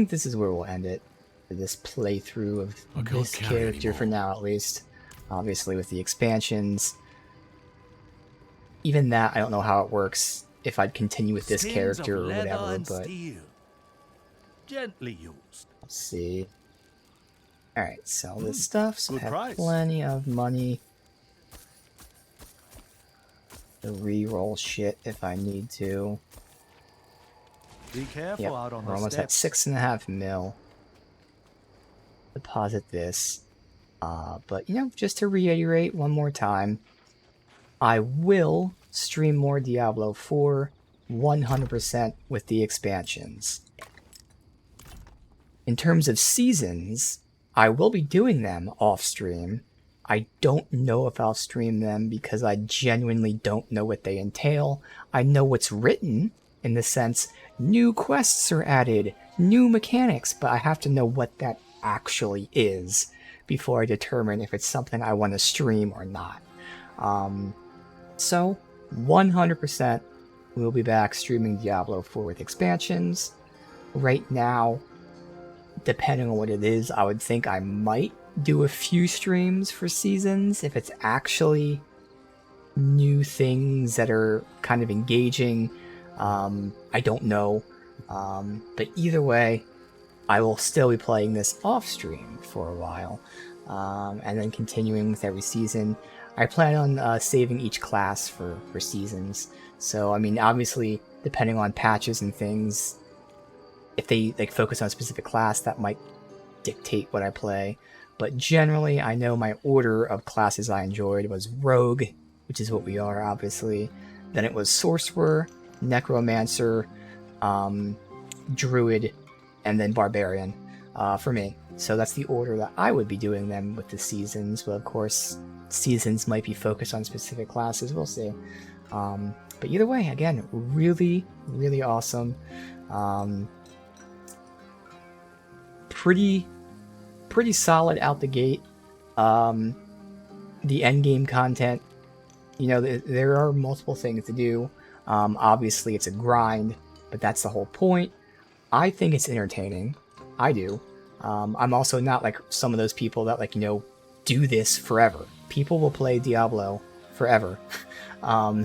this is where we'll end it. For this playthrough of this character for now, at least. Obviously, with the expansions. Even that, I don't know how it works if I'd continue with this character or whatever, but... Steel. Gently used. Let's see. Alright, sell this stuff, so I good have price. plenty of money to re-roll shit if I need to. Be careful Yep, out on we're the almost at steps. 6.5 mil. Deposit this. But, you know, just to reiterate one more time, I will stream more Diablo 4 100% with the expansions. In terms of seasons, I will be doing them off-stream. I don't know if I'll stream them because I genuinely don't know what they entail. I know what's written, in the sense, new quests are added, new mechanics, but I have to know what that actually is before I determine if it's something I want to stream or not. So, 100% we'll be back streaming Diablo 4 with expansions. Right now, depending on what it is, I would think I might do a few streams for seasons if it's actually new things that are kind of engaging. I don't know. But either way, I will still be playing this off stream for a while. And then continuing with every season. I plan on saving each class for seasons. So, I mean, obviously, depending on patches and things, if they like focus on a specific class, that might dictate what I play. But generally, I know my order of classes I enjoyed was Rogue, which is what we are, obviously. Then it was Sorcerer, Necromancer, Druid, and then Barbarian for me. So that's the order that I would be doing them with the seasons. But of course, seasons might be focused on specific classes. We'll see. But either way, again, really, really awesome. Pretty solid out the gate. The endgame content, you know, there are multiple things to do. Obviously, it's a grind, but that's the whole point. I think it's entertaining. I do. I'm also not like some of those people that, like, you know, do this forever. People will play Diablo forever.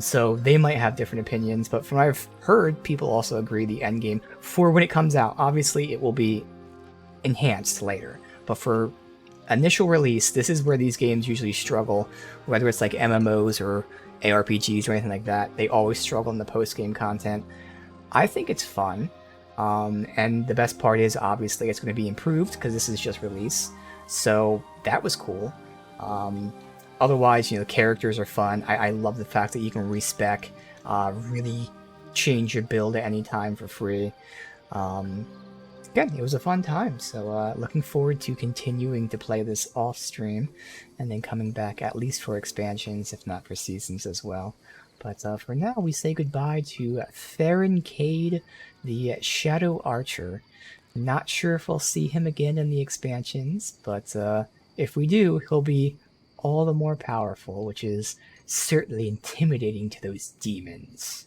So they might have different opinions, but from what I've heard, people also agree the Endgame, for when it comes out, obviously it will be enhanced later, but for initial release, this is where these games usually struggle, whether it's like MMOs or ARPGs or anything like that. They always struggle in the post-game content. I think it's fun, and the best part is obviously it's going to be improved because this is just release, so that was cool. Otherwise, you know, characters are fun. I love the fact that you can respec, really change your build at any time for free. Again, it was a fun time, so looking forward to continuing to play this off stream, and then coming back at least for expansions, if not for seasons as well. But for now, we say goodbye to Theron Cade, the Shadow Archer. Not sure if we'll see him again in the expansions, but if we do, he'll be all the more powerful, which is certainly intimidating to those demons.